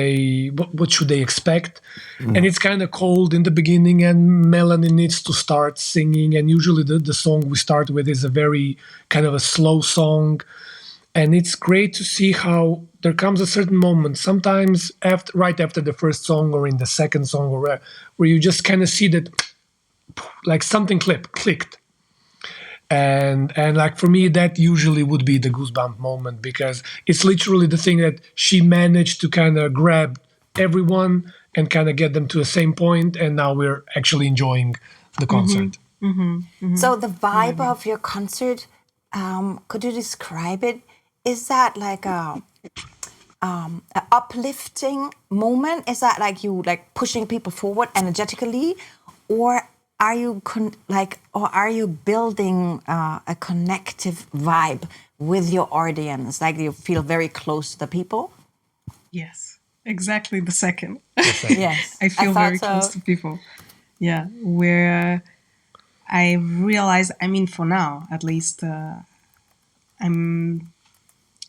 should they expect. And it's kind of cold in the beginning, and Melanie needs to start singing. And usually the song we start with is a very kind of a slow song. And it's great to see how there comes a certain moment, sometimes right after the first song or in the second song, or where you just kind of see that like something clicked. And like for me, that usually would be the goosebump moment, because it's literally the thing that she managed to kind of grab everyone and kind of get them to the same point, and now we're actually enjoying the concert. So the vibe of your concert, could you describe it? Is that like a uplifting moment? Is that like you like pushing people forward energetically, or are you building a connective vibe with your audience? Like you feel very close to the people? Yes, exactly the second. Yes, I feel very close to people. Yeah, where I realize, for now at least, I'm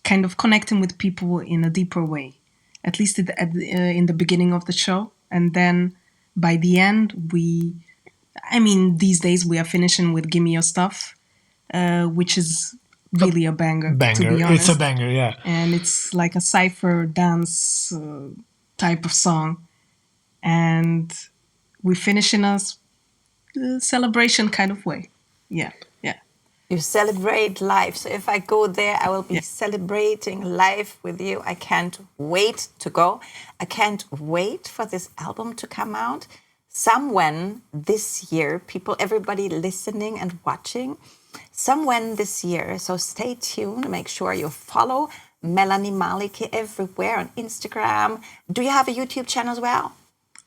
kind of connecting with people in a deeper way, at least in the beginning of the show. And then by the end, these days we are finishing with Gimme Your Stuff, which is really a banger, to be honest. It's a banger, yeah. And it's like a cypher dance type of song. And we finish in a celebration kind of way. Yeah. You celebrate life. So if I go there, I will be celebrating life with you. I can't wait to go. I can't wait for this album to come out. Somewhen this year, people, everybody listening and watching, somewhen this year. So stay tuned. Make sure you follow Melanie Malike everywhere on Instagram. Do you have a YouTube channel as well?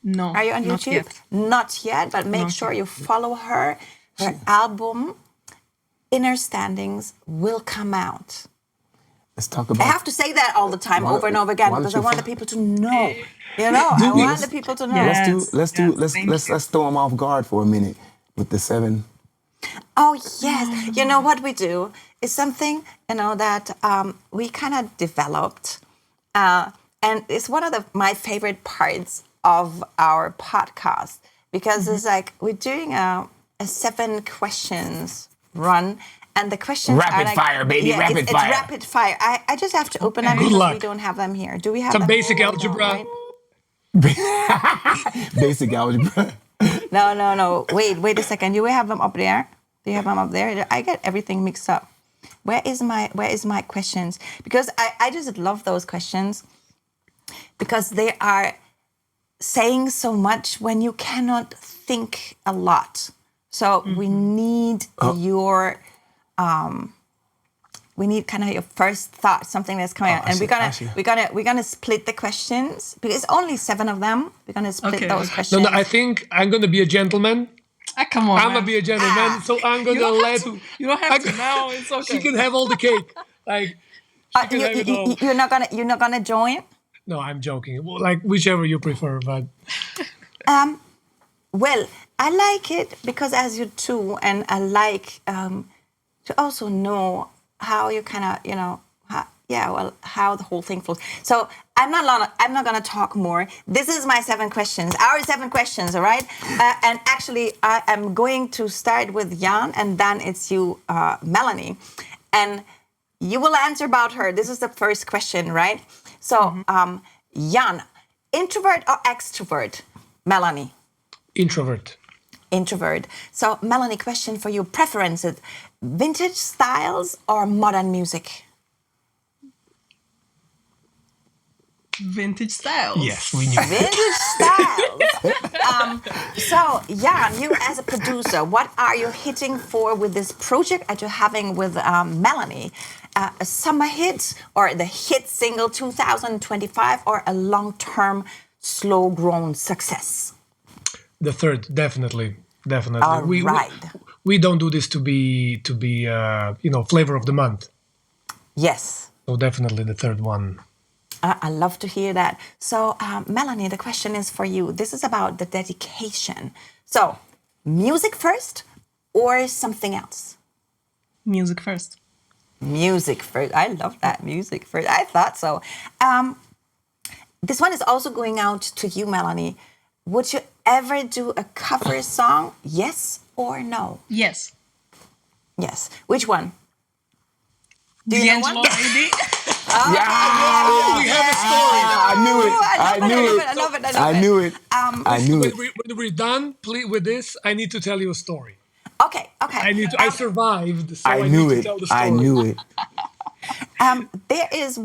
No. Are you on not YouTube? Yet. Not yet, but make sure you follow her. Her album, Inner Standings, will come out. Let's talk about. I have to say that all the time, over and over again, because I want the people to know. You know, I want the people to know. Yes. Let's throw them off guard for a minute with the 7. Oh, yes. You know what we do is something, that we kind of developed. And it's one of my favorite parts of our podcast, because it's like we're doing a 7 questions run. And the questions rapid are like, fire, baby, yeah, rapid fire. It's rapid fire. I just have to open them Good because luck. we don't have them here. Do we have Some them basic here? algebra. No, right? Basic algebra. No. Wait a second. You have them up there? Do you have them up there? I get everything mixed up. Where is my questions? Because I just love those questions, because they are saying so much when you cannot think a lot. So we need we need kind of your first thought, something that's coming out, and we're gonna split the questions because it's only 7 of them. We're gonna split those questions. No, I think I'm gonna be a gentleman. Come on, I'm man. gonna be a gentleman, so I'm gonna let. You don't have to now. It's okay. She can have all the cake. Like she can have it all. You're not gonna join. No, I'm joking. Well, like whichever you prefer, but Well, I like it because as you too, and I like to also know how you kind of, how the whole thing flows. So I'm not gonna talk more. This is my 7 questions, our 7 questions, all right? And actually, I am going to start with Jan, and then it's you, Melanie, and you will answer about her. This is the first question, right? So, Jan, introvert or extrovert? Melanie. introvert. Introvert. So, Melanie, question for you. Preferences, vintage styles or modern music? Vintage styles. Yes, we knew. Vintage styles. So, Jan, you as a producer, what are you hitting for with this project that you're having with Melanie? A summer hit or the hit single 2025 or a long-term slow-grown success? The third, definitely. All right. We don't do this to be flavor of the month. Yes. So definitely the third one. I love to hear that. So, Melanie, the question is for you. This is about the dedication. So, music first or something else? Music first. Music first. I love that. Music first. I thought so. This one is also going out to you, Melanie. Would you ever do a cover song? Yes or no? Yes. Yes. Which one? Do you know one? D'Angelo, maybe? We have a story. I knew it. When we're done with this, I need to tell you a story. Okay. I survived, so I knew need it. to tell the story. I knew it. There's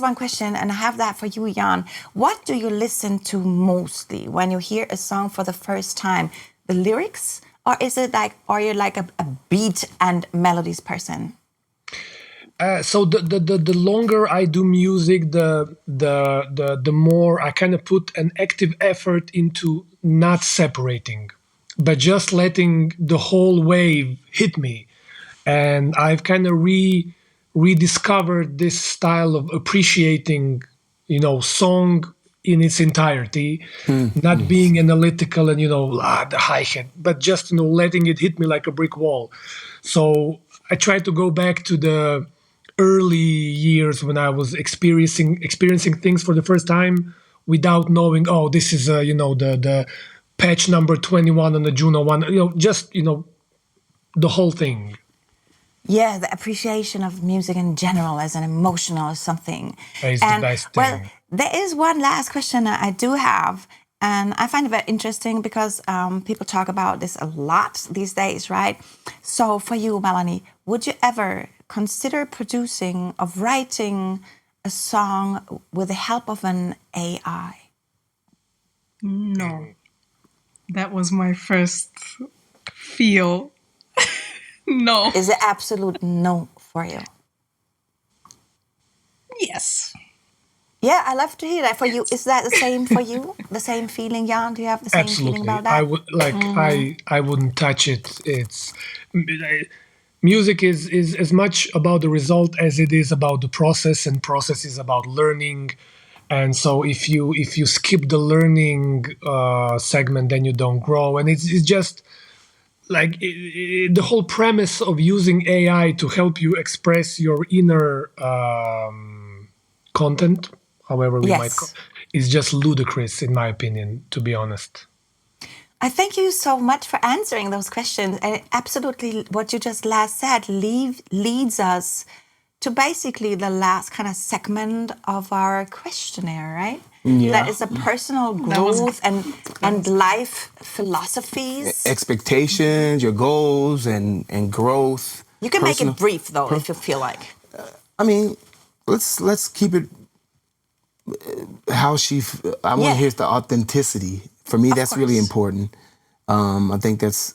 one question, and I have that for you, Jan. What do you listen to mostly when you hear a song for the first time? The lyrics, or is it like, are you like a beat and melodies person? So the longer I do music, the more I kind of put an active effort into not separating, but just letting the whole wave hit me. And I've kind of rediscovered this style of appreciating, song in its entirety, not being analytical and the hi-hat, but just letting it hit me like a brick wall. So I try to go back to the early years when I was experiencing things for the first time without knowing, oh, this is the patch number 21 on the Juno one, the whole thing. Yeah, the appreciation of music in general as an emotional something. That is the best thing. Well, there is one last question that I do have, And I find it very interesting because people talk about this a lot these days, right? So for you, Melanie, would you ever consider producing or writing a song with the help of an AI? No. That was my first feel. No. Is it absolute no for you? Yes. Yeah, I love to hear that. For you, is that the same for you? The same feeling, Jan? Do you have the same feeling Absolutely. about that? I would I wouldn't touch it. It's music is as much about the result as it is about the process, and process is about learning. And so if you skip the learning segment, then you don't grow. And it's just like the whole premise of using AI to help you express your inner content, however we might call, Yes. is just ludicrous, in my opinion, to be honest. I thank you so much for answering those questions. And absolutely, what you just last said leads us to basically the last kind of segment of our questionnaire, right? Yeah. That is a personal growth and life philosophies. Expectations, your goals, and growth. You can make it brief though, if you feel like. I mean, let's keep it how she. I want to hear the authenticity. For me, that's really course. important. I think that's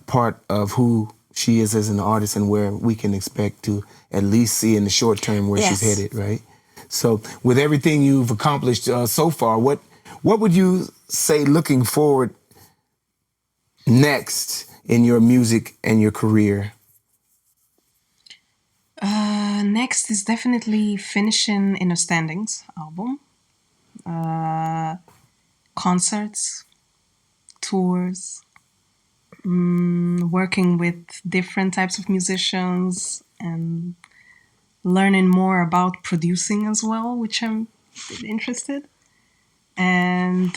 part of who she is as an artist and where we can expect to at least see in the short term where she's headed, right? So, with everything you've accomplished so far, what would you say looking forward next in your music and your career? Next is definitely finishing Inner Standings album. Concerts, tours, working with different types of musicians, and learning more about producing as well, which I'm interested. And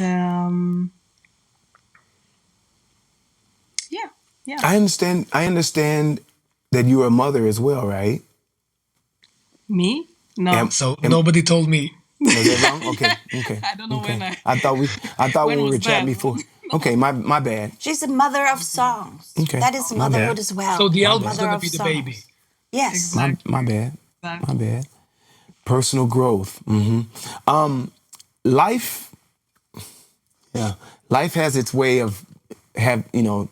yeah. I understand that you're a mother as well, right? Me? No. So nobody told me. Was that wrong? Okay. I don't know when I thought when we was were chatting that? before. Okay, my bad. She's a mother of songs. Okay. That is motherhood as well. So the A album's mother gonna of be the songs. baby. Yes. Exactly. My bad. Exactly. My bad. Personal growth. Life. Yeah. Life has its way of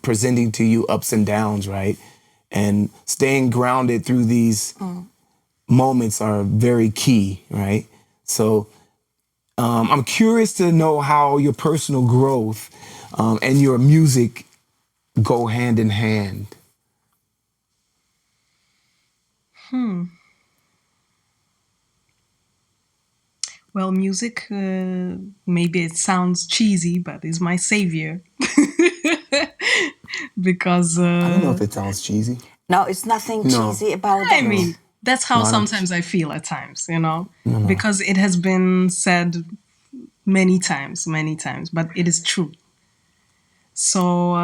presenting to you ups and downs, right? And staying grounded through these moments are very key, right? So I'm curious to know how your personal growth and your music go hand in hand. Well, music, maybe it sounds cheesy, but is my savior. Because I don't know if it sounds cheesy. No, it's nothing No. cheesy about I that. mean, that's how No, I don't- sometimes I feel at times, because it has been said many times, but it is true. So,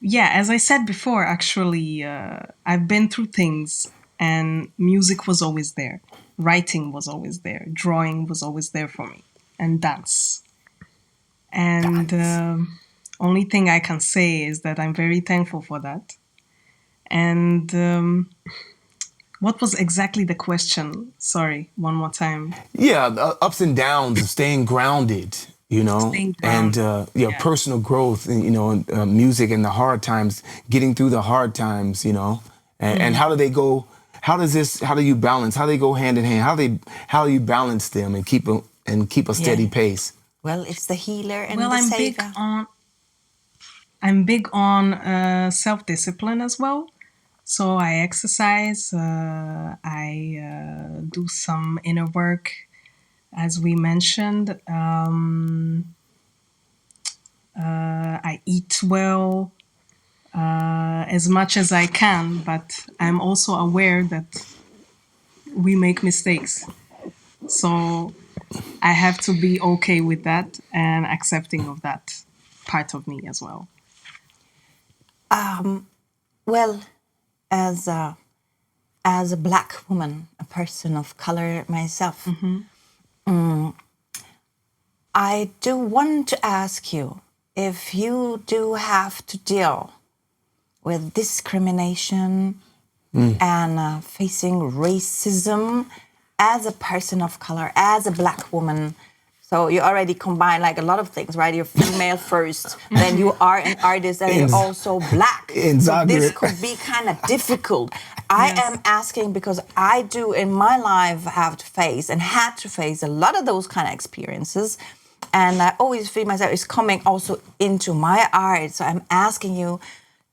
yeah, as I said before, actually, I've been through things, and music was always there. Writing was always there. Drawing was always there for me. And dance. And only thing I can say is that I'm very thankful for that. And what was exactly the question? Sorry, one more time. Yeah, the ups and downs of staying grounded, Staying grounded. and Yeah. personal growth, and music and the hard times, getting through the hard times, and how do they go? How do you balance? How do they go hand in hand? How do you balance them and keep a steady pace? Well, it's the healer and Well, the I'm saver. big on self-discipline as well. So I exercise. I do some inner work, as we mentioned. I eat well as much as I can, but I'm also aware that we make mistakes. So I have to be okay with that and accepting of that part of me as well. Well, as a black woman, a person of color myself, I do want to ask you if you do have to deal with discrimination and facing racism as a person of color, as a Black woman. So you already combine like a lot of things, right? You're female first, then you are an artist, and you're also Black. So this could be kind of difficult. I am asking because I do in my life have to face and had to face a lot of those kind of experiences. And I always feel myself is coming also into my art. So I'm asking you,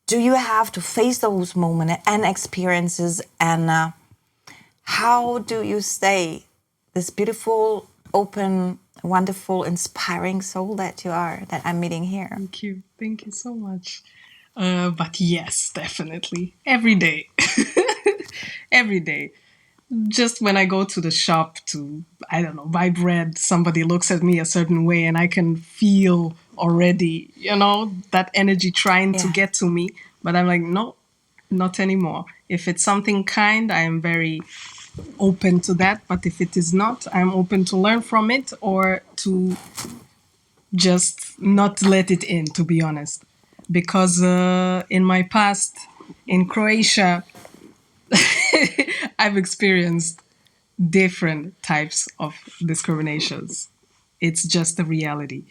do you have to face those moments and experiences? And how do you stay this beautiful, open, wonderful, inspiring soul that you are, that I'm meeting here? Thank you. Thank you so much. But yes, definitely. Every day. Every day. Just when I go to the shop to, I don't know, buy bread, somebody looks at me a certain way and I can feel already, that energy trying to get to me. But I'm like, no, not anymore. If it's something kind, I am very open to that. But if it is not, I'm open to learn from it or to just not let it in, to be honest. Because in my past, in Croatia, I've experienced different types of discriminations. It's just a reality.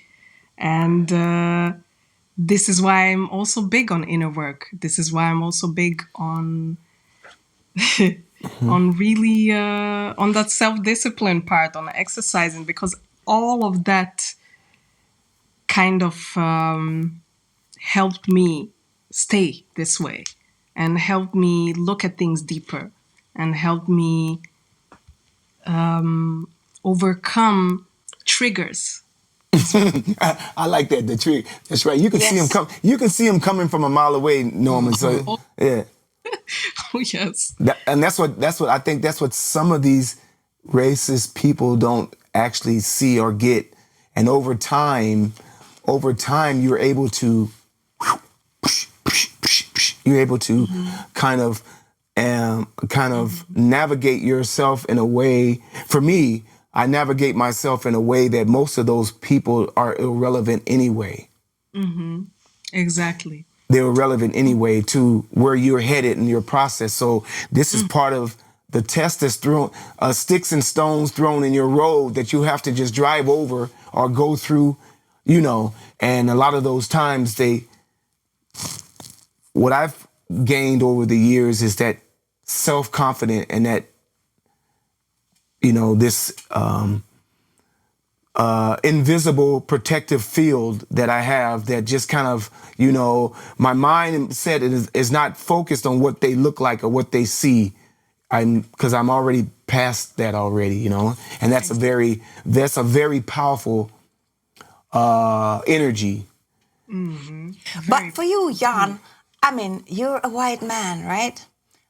And this is why I'm also big on inner work. This is why I'm also big on on really on that self-discipline part, on exercising, because all of that kind of helped me stay this way and helped me look at things deeper and helped me overcome triggers. I like that, the trigger. That's right. You can see him come. You can see him coming from a mile away, Norman. So yeah. Oh yes. That's what I think. That's what some of these racist people don't actually see or get. And over time, you're able to kind of navigate yourself in a way. For me, I navigate myself in a way that most of those people are irrelevant anyway. Mm-hmm. Exactly. They're irrelevant anyway to where you're headed in your process. So this is part of the test that's thrown, sticks and stones thrown in your road that you have to just drive over or go through, and a lot of those times what I've gained over the years is that self-confidence and that, this invisible protective field that I have that just kind of, my mindset is not focused on what they look like or what they see. Because I'm already past that already, and that's a very powerful energy. Mm-hmm. But for you, Jan, I mean, you're a white man, right?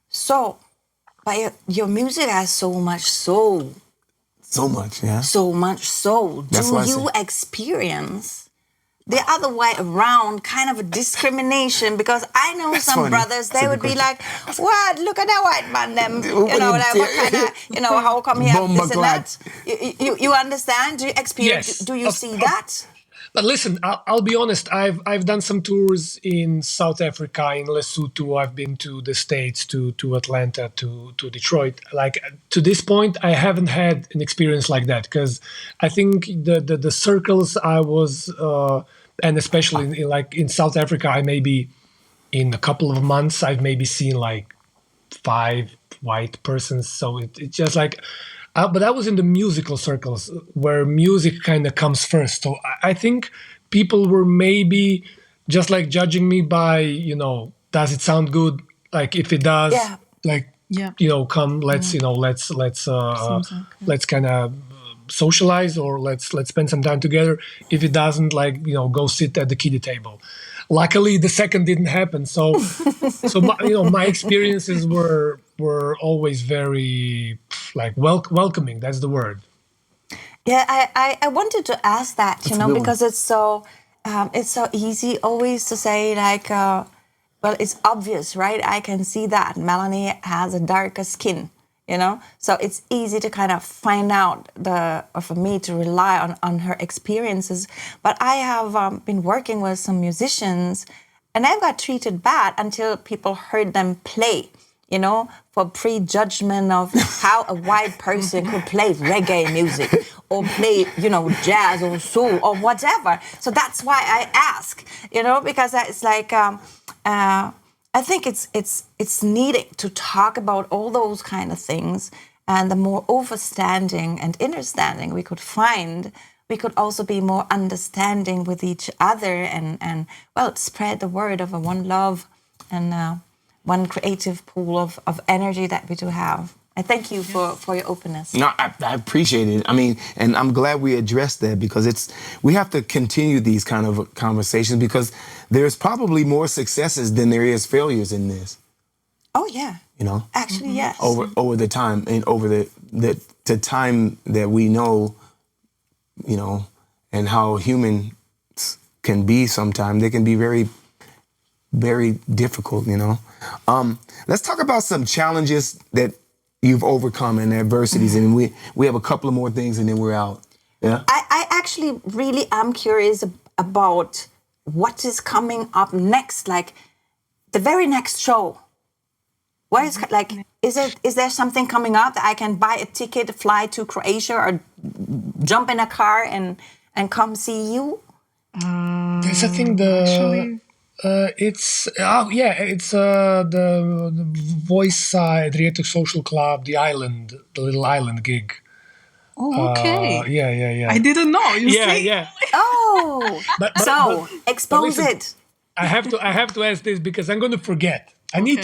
So, but your music has so much soul. So much, yeah. So much soul. Do you experience the other way around, kind of a discrimination? Because I know some funny. Brothers, they would be like, "What? Look at that white man, them. Like what kind of, how come he have this and that?" You understand? Do you experience? Yes, do you see that? But listen, I'll be honest. I've done some tours in South Africa, in Lesotho. I've been to the States, to Atlanta, to Detroit. Like to this point, I haven't had an experience like that because I think the circles I was, and especially in South Africa, I maybe in a couple of months I've maybe seen like 5 white persons. So it's just like. But I was in the musical circles where music kind of comes first. So I think people were maybe just like judging me by, does it sound good? Like if it does, come, let's, let's kind of socialize or let's spend some time together. If it doesn't, go sit at the kiddie table. Luckily, the second didn't happen. So my experiences were always very welcoming. That's the word. Yeah, I wanted to ask that, because it's so easy always to say well, it's obvious, right? I can see that Melanie has a darker skin, you know. So it's easy to kind of find out or for me to rely on her experiences. But I have been working with some musicians, and I got treated bad until people heard them play, you know, for prejudgment of how a white person could play reggae music or play, you know, jazz or soul or whatever. So that's why I ask, you know, because it's like, I think it's needed to talk about all those kind of things, and the more understanding and understanding we could find, we could also be more understanding with each other and well, spread the word of a one love and one creative pool of energy that we do have. I thank you for your openness. No, I appreciate it. I mean, and I'm glad we addressed that, because we have to continue these kind of conversations, because there's probably more successes than there is failures in this. Oh yeah. You know? Actually, yes. Over the time and over the time that we know, you know, and how humans can be sometimes. They can be very, very difficult, you know. Let's talk about some challenges that you've overcome and adversities, and we have a couple of more things and then we're out. Yeah. I actually really am curious about what is coming up next, like the very next show. What is like? Is there something coming up that I can buy a ticket, fly to Croatia, or jump in a car and come see you? There's I think it's the Voice Adriatic Social Club, the little island gig. Oh, okay. Yeah. I didn't know. You see? Yeah. Oh, But expose listen, it. I have to ask this because I'm going to forget. I need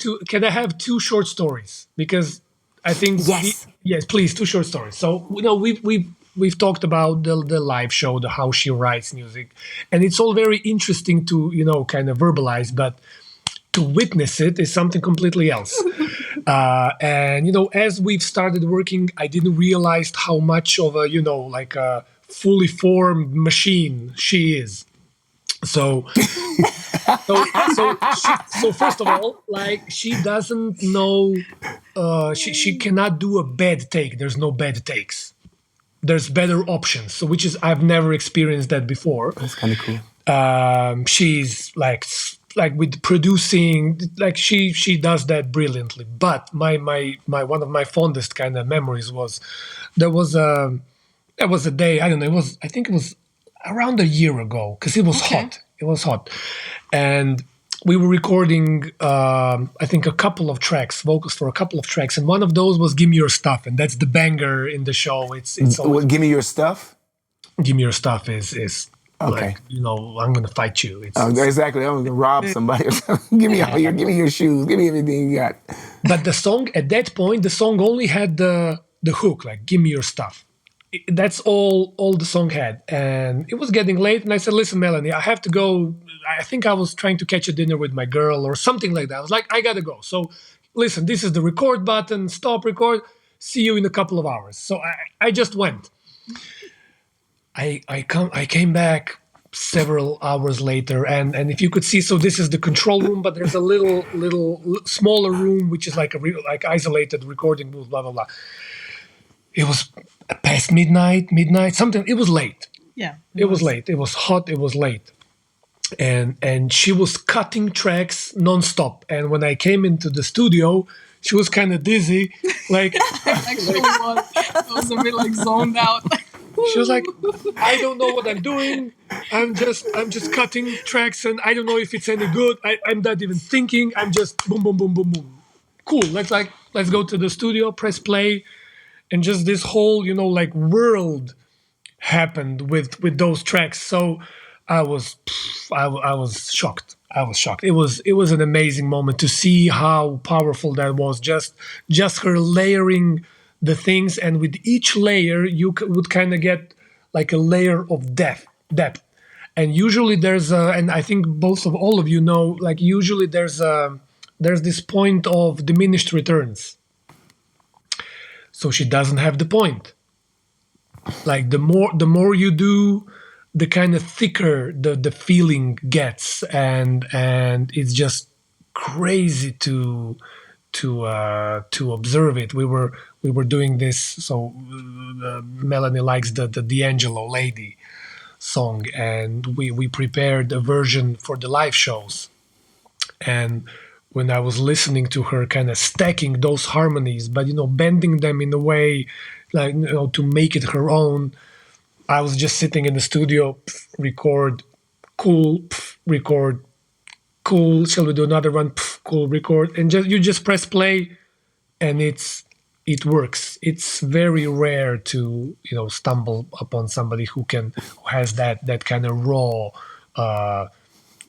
to. Can I have 2 short stories? Because I think Yes. yes, please, 2 short stories. So you know we've talked about the live show, how she writes music, and it's all very interesting to kind of verbalize, but to witness it is something completely else. And as we've started working, I didn't realize how much of a like a fully formed machine she is. So first of all, like, she doesn't know, she cannot do a bad take. There's no bad takes. There's better options. So which is, I've never experienced that before. That's kind of cool. She's like with producing, like she does that brilliantly. But my one of my fondest kind of memories was there was a day, I don't know, I think it was around a year ago, because it was hot. It was hot. And we were recording, I think, a couple of tracks, vocals for a couple of tracks. And one of those was Give Me Your Stuff. And that's the banger in the show. It's always, Give Me Your Stuff? Give Me Your Stuff is okay. Like, I'm going to fight you. Exactly. I'm going to rob somebody. Give me your shoes. Give me everything you got. But the song, at that point, the song only had the hook, like, Give Me Your Stuff. That's all the song had. And it was getting late, and I said, listen, Melanie, I have to go. I think I was trying to catch a dinner with my girl or something like that. I was like, I gotta go. So listen, this is the record button, stop record, see you in a couple of hours. So I just went. I came back several hours later, and if you could see, so this is the control room, but there's a little smaller room, which is like like isolated recording booth, blah, blah, blah. It was past midnight, something. It was late. Yeah. It was late. It was hot. It was late. And she was cutting tracks nonstop. And when I came into the studio, she was kind of dizzy. Like, Actually, I was a bit like zoned out. she was like, I don't know what I'm doing. I'm just cutting tracks, and I don't know if it's any good. I'm not even thinking. I'm just boom, boom, boom, boom, boom. Cool. Let's go to the studio, press play. And just this whole, like, world happened with those tracks. So I was shocked. I was shocked. It was an amazing moment to see how powerful that was. Just her layering the things, and with each layer, you would kind of get like a layer of depth. And usually there's and I think all of you know, like, usually there's this point of diminished returns. So she doesn't have the point. Like, the more you do, the kind of thicker the feeling gets, and it's just crazy to to observe it. We were doing this. So Melanie likes the D'Angelo Lady song, and we prepared a version for the live shows. And when I was listening to her kind of stacking those harmonies, but bending them in a way like to make it her own, I was just sitting in the studio, record, cool, record, cool. Shall we do another one? Cool, record, and you just press play, and it works. It's very rare to stumble upon somebody who has that kind of raw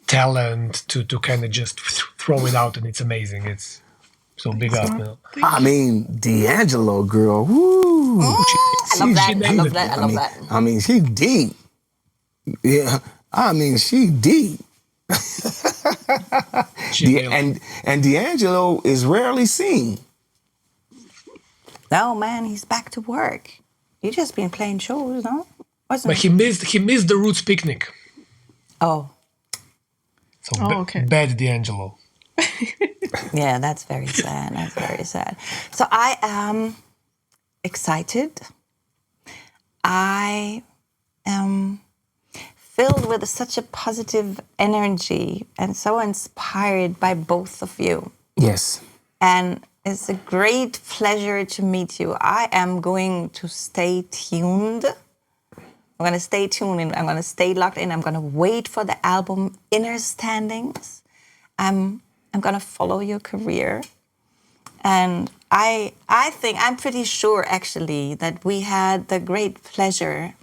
talent to kind of just throw it out, and it's amazing. It's so big up. I mean, D'Angelo, girl. Woo. I love that. I love that. I love that. I mean, she deep. Yeah. I mean, she deep. And D'Angelo is rarely seen. No, man, he's back to work. You just been playing shows, no? But he missed the Roots picnic. Oh. So okay. Bad D'Angelo. Yeah, that's very sad. That's very sad. So I am excited. I am filled with such a positive energy and so inspired by both of you. Yes. And it's a great pleasure to meet you. I am going to stay tuned. I'm going to stay tuned and I'm going to stay locked in. I'm going to wait for the album Inner Standings. I'm going to follow your career. And I think, I'm pretty sure actually that we had the great pleasure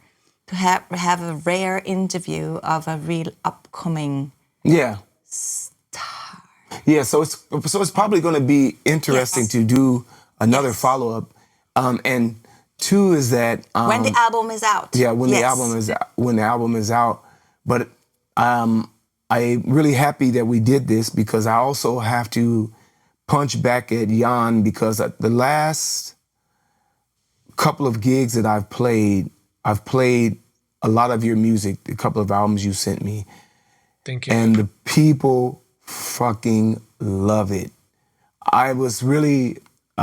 to have a rare interview of a real upcoming star. Yeah, so it's probably going to be interesting to do another follow-up. And two is that when the album is out. Yeah, when the album is out. But I'm really happy that we did this because I also have to punch back at Jan because the last couple of gigs that I've played a lot of your music, a couple of albums you sent me. Thank you. And the people fucking love it. I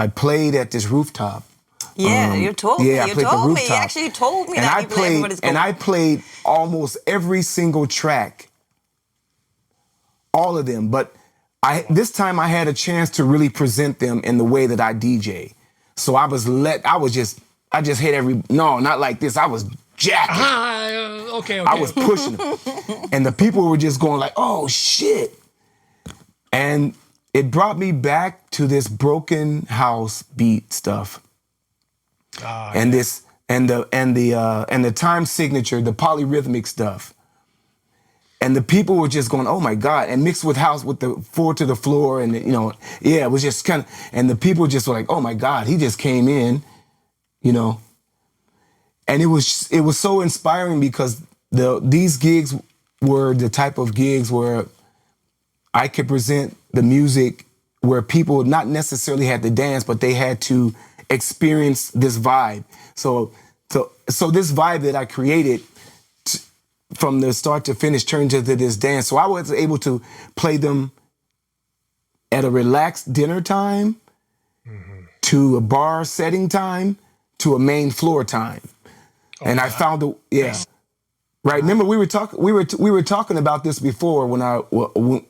played at this rooftop. Yeah, you told me. Yeah, I played the rooftop. You actually told me and that I you played, what is going and I played almost every single track, all of them. But this time I had a chance to really present them in the way that I DJ. So I just hit not like this. I was jacking. Okay. I was pushing them. And the people were just going like, oh shit. And it brought me back to this broken house beat stuff. And this and the time signature, the polyrhythmic stuff. And the people were just going, oh my God, and mixed with house with the 4 to the floor and it was just kind of, and the people just were like, oh my God, he just came in, and it was so inspiring because these gigs were the type of gigs where I could present the music where people not necessarily had to dance, but they had to experience this vibe. So this vibe that I created from the start to finish turned into this dance. So I was able to play them at a relaxed dinner time, to a bar setting time, to a main floor time. And I found right. Remember we were talking about this before when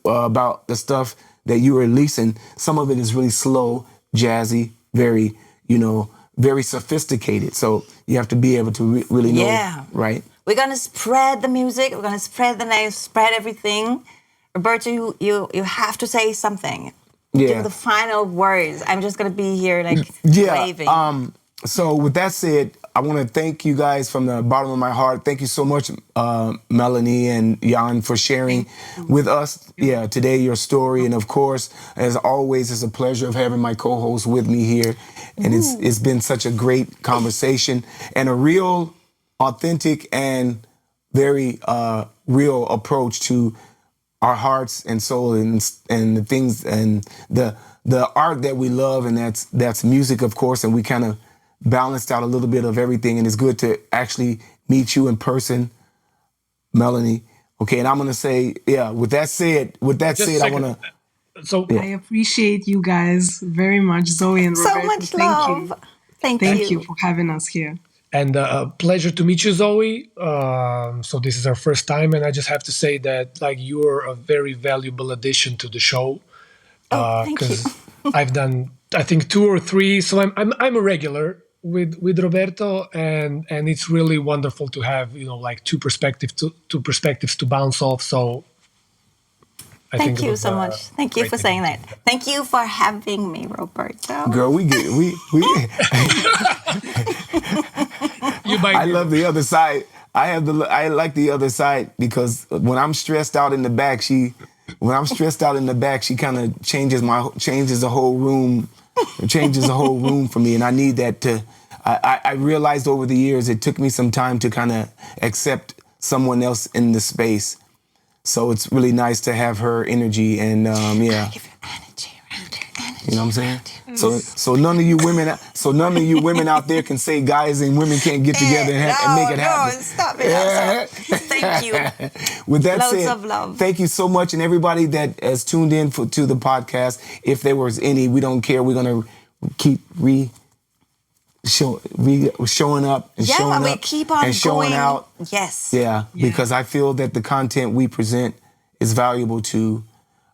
about the stuff that you were releasing. Some of it is really slow, jazzy, very very sophisticated. So you have to be able to really know, right? We're gonna spread the music. We're gonna spread the name, spread everything. Roberto, you have to say something. Yeah. Give the final words. I'm just gonna be here waving. So with that said, I want to thank you guys from the bottom of my heart. Thank you so much, Melanie and Jan, for sharing with us today your story. And of course, as always, it's a pleasure of having my co-host with me here. And it's been such a great conversation and a real, authentic and very real approach to our hearts and soul and the things and the art that we love, and that's music, of course. And we kind of balanced out a little bit of everything, and it's good to actually meet you in person, Melanie. Okay, and I'm gonna say, with that said, I wanna So I appreciate you guys very much, Zoe and Roberto. So much Thank love. you. Thank Thank you. you for having us here. And a pleasure to meet you, Zoe. So this is our first time, and I just have to say that like you're a very valuable addition to the show. Thank you. Because I've done I think 2 or 3, so I'm a regular with Roberto, and it's really wonderful to have like two perspectives to bounce off. So I think Thank it you was, so much. Thank you great for to saying meet that. Thank you for having me, Roberto. Girl, we you might I love the other side. I like the other side because when I'm stressed out in the back, she kind of changes the whole room for me, and I need that to. I realized over the years it took me some time to kind of accept someone else in the space. So it's really nice to have her energy and yeah. Give your energy around her. Energy. You know what I'm saying? So none of you women out there can say guys and women can't get together and make it happen. No, stop it. Thank you. With that Loads said, of love. thank you so much, and everybody that has tuned in to the podcast. If there was any, we don't care. We're gonna keep showing up and showing and we up keep on and showing going. out. Yes. Yeah, because I feel that the content we present is valuable to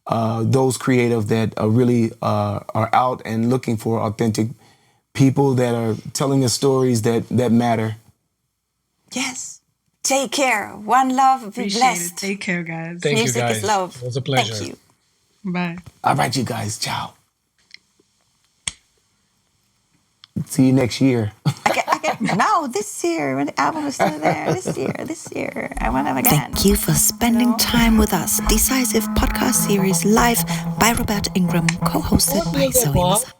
those creative that are really are out and looking for authentic people that are telling the stories that matter. Yes. Take care. One love. Be Appreciate blessed. it. Take care, guys. Thank you, Music guys. is love. It was a pleasure. Thank you. Bye. All right, you guys. Ciao. See you next year. No, this year when the album is still there. This year. I want them again. Thank you for spending time with us. Decisive podcast series live by Roberto Ingram, co-hosted by Zoe Mazah.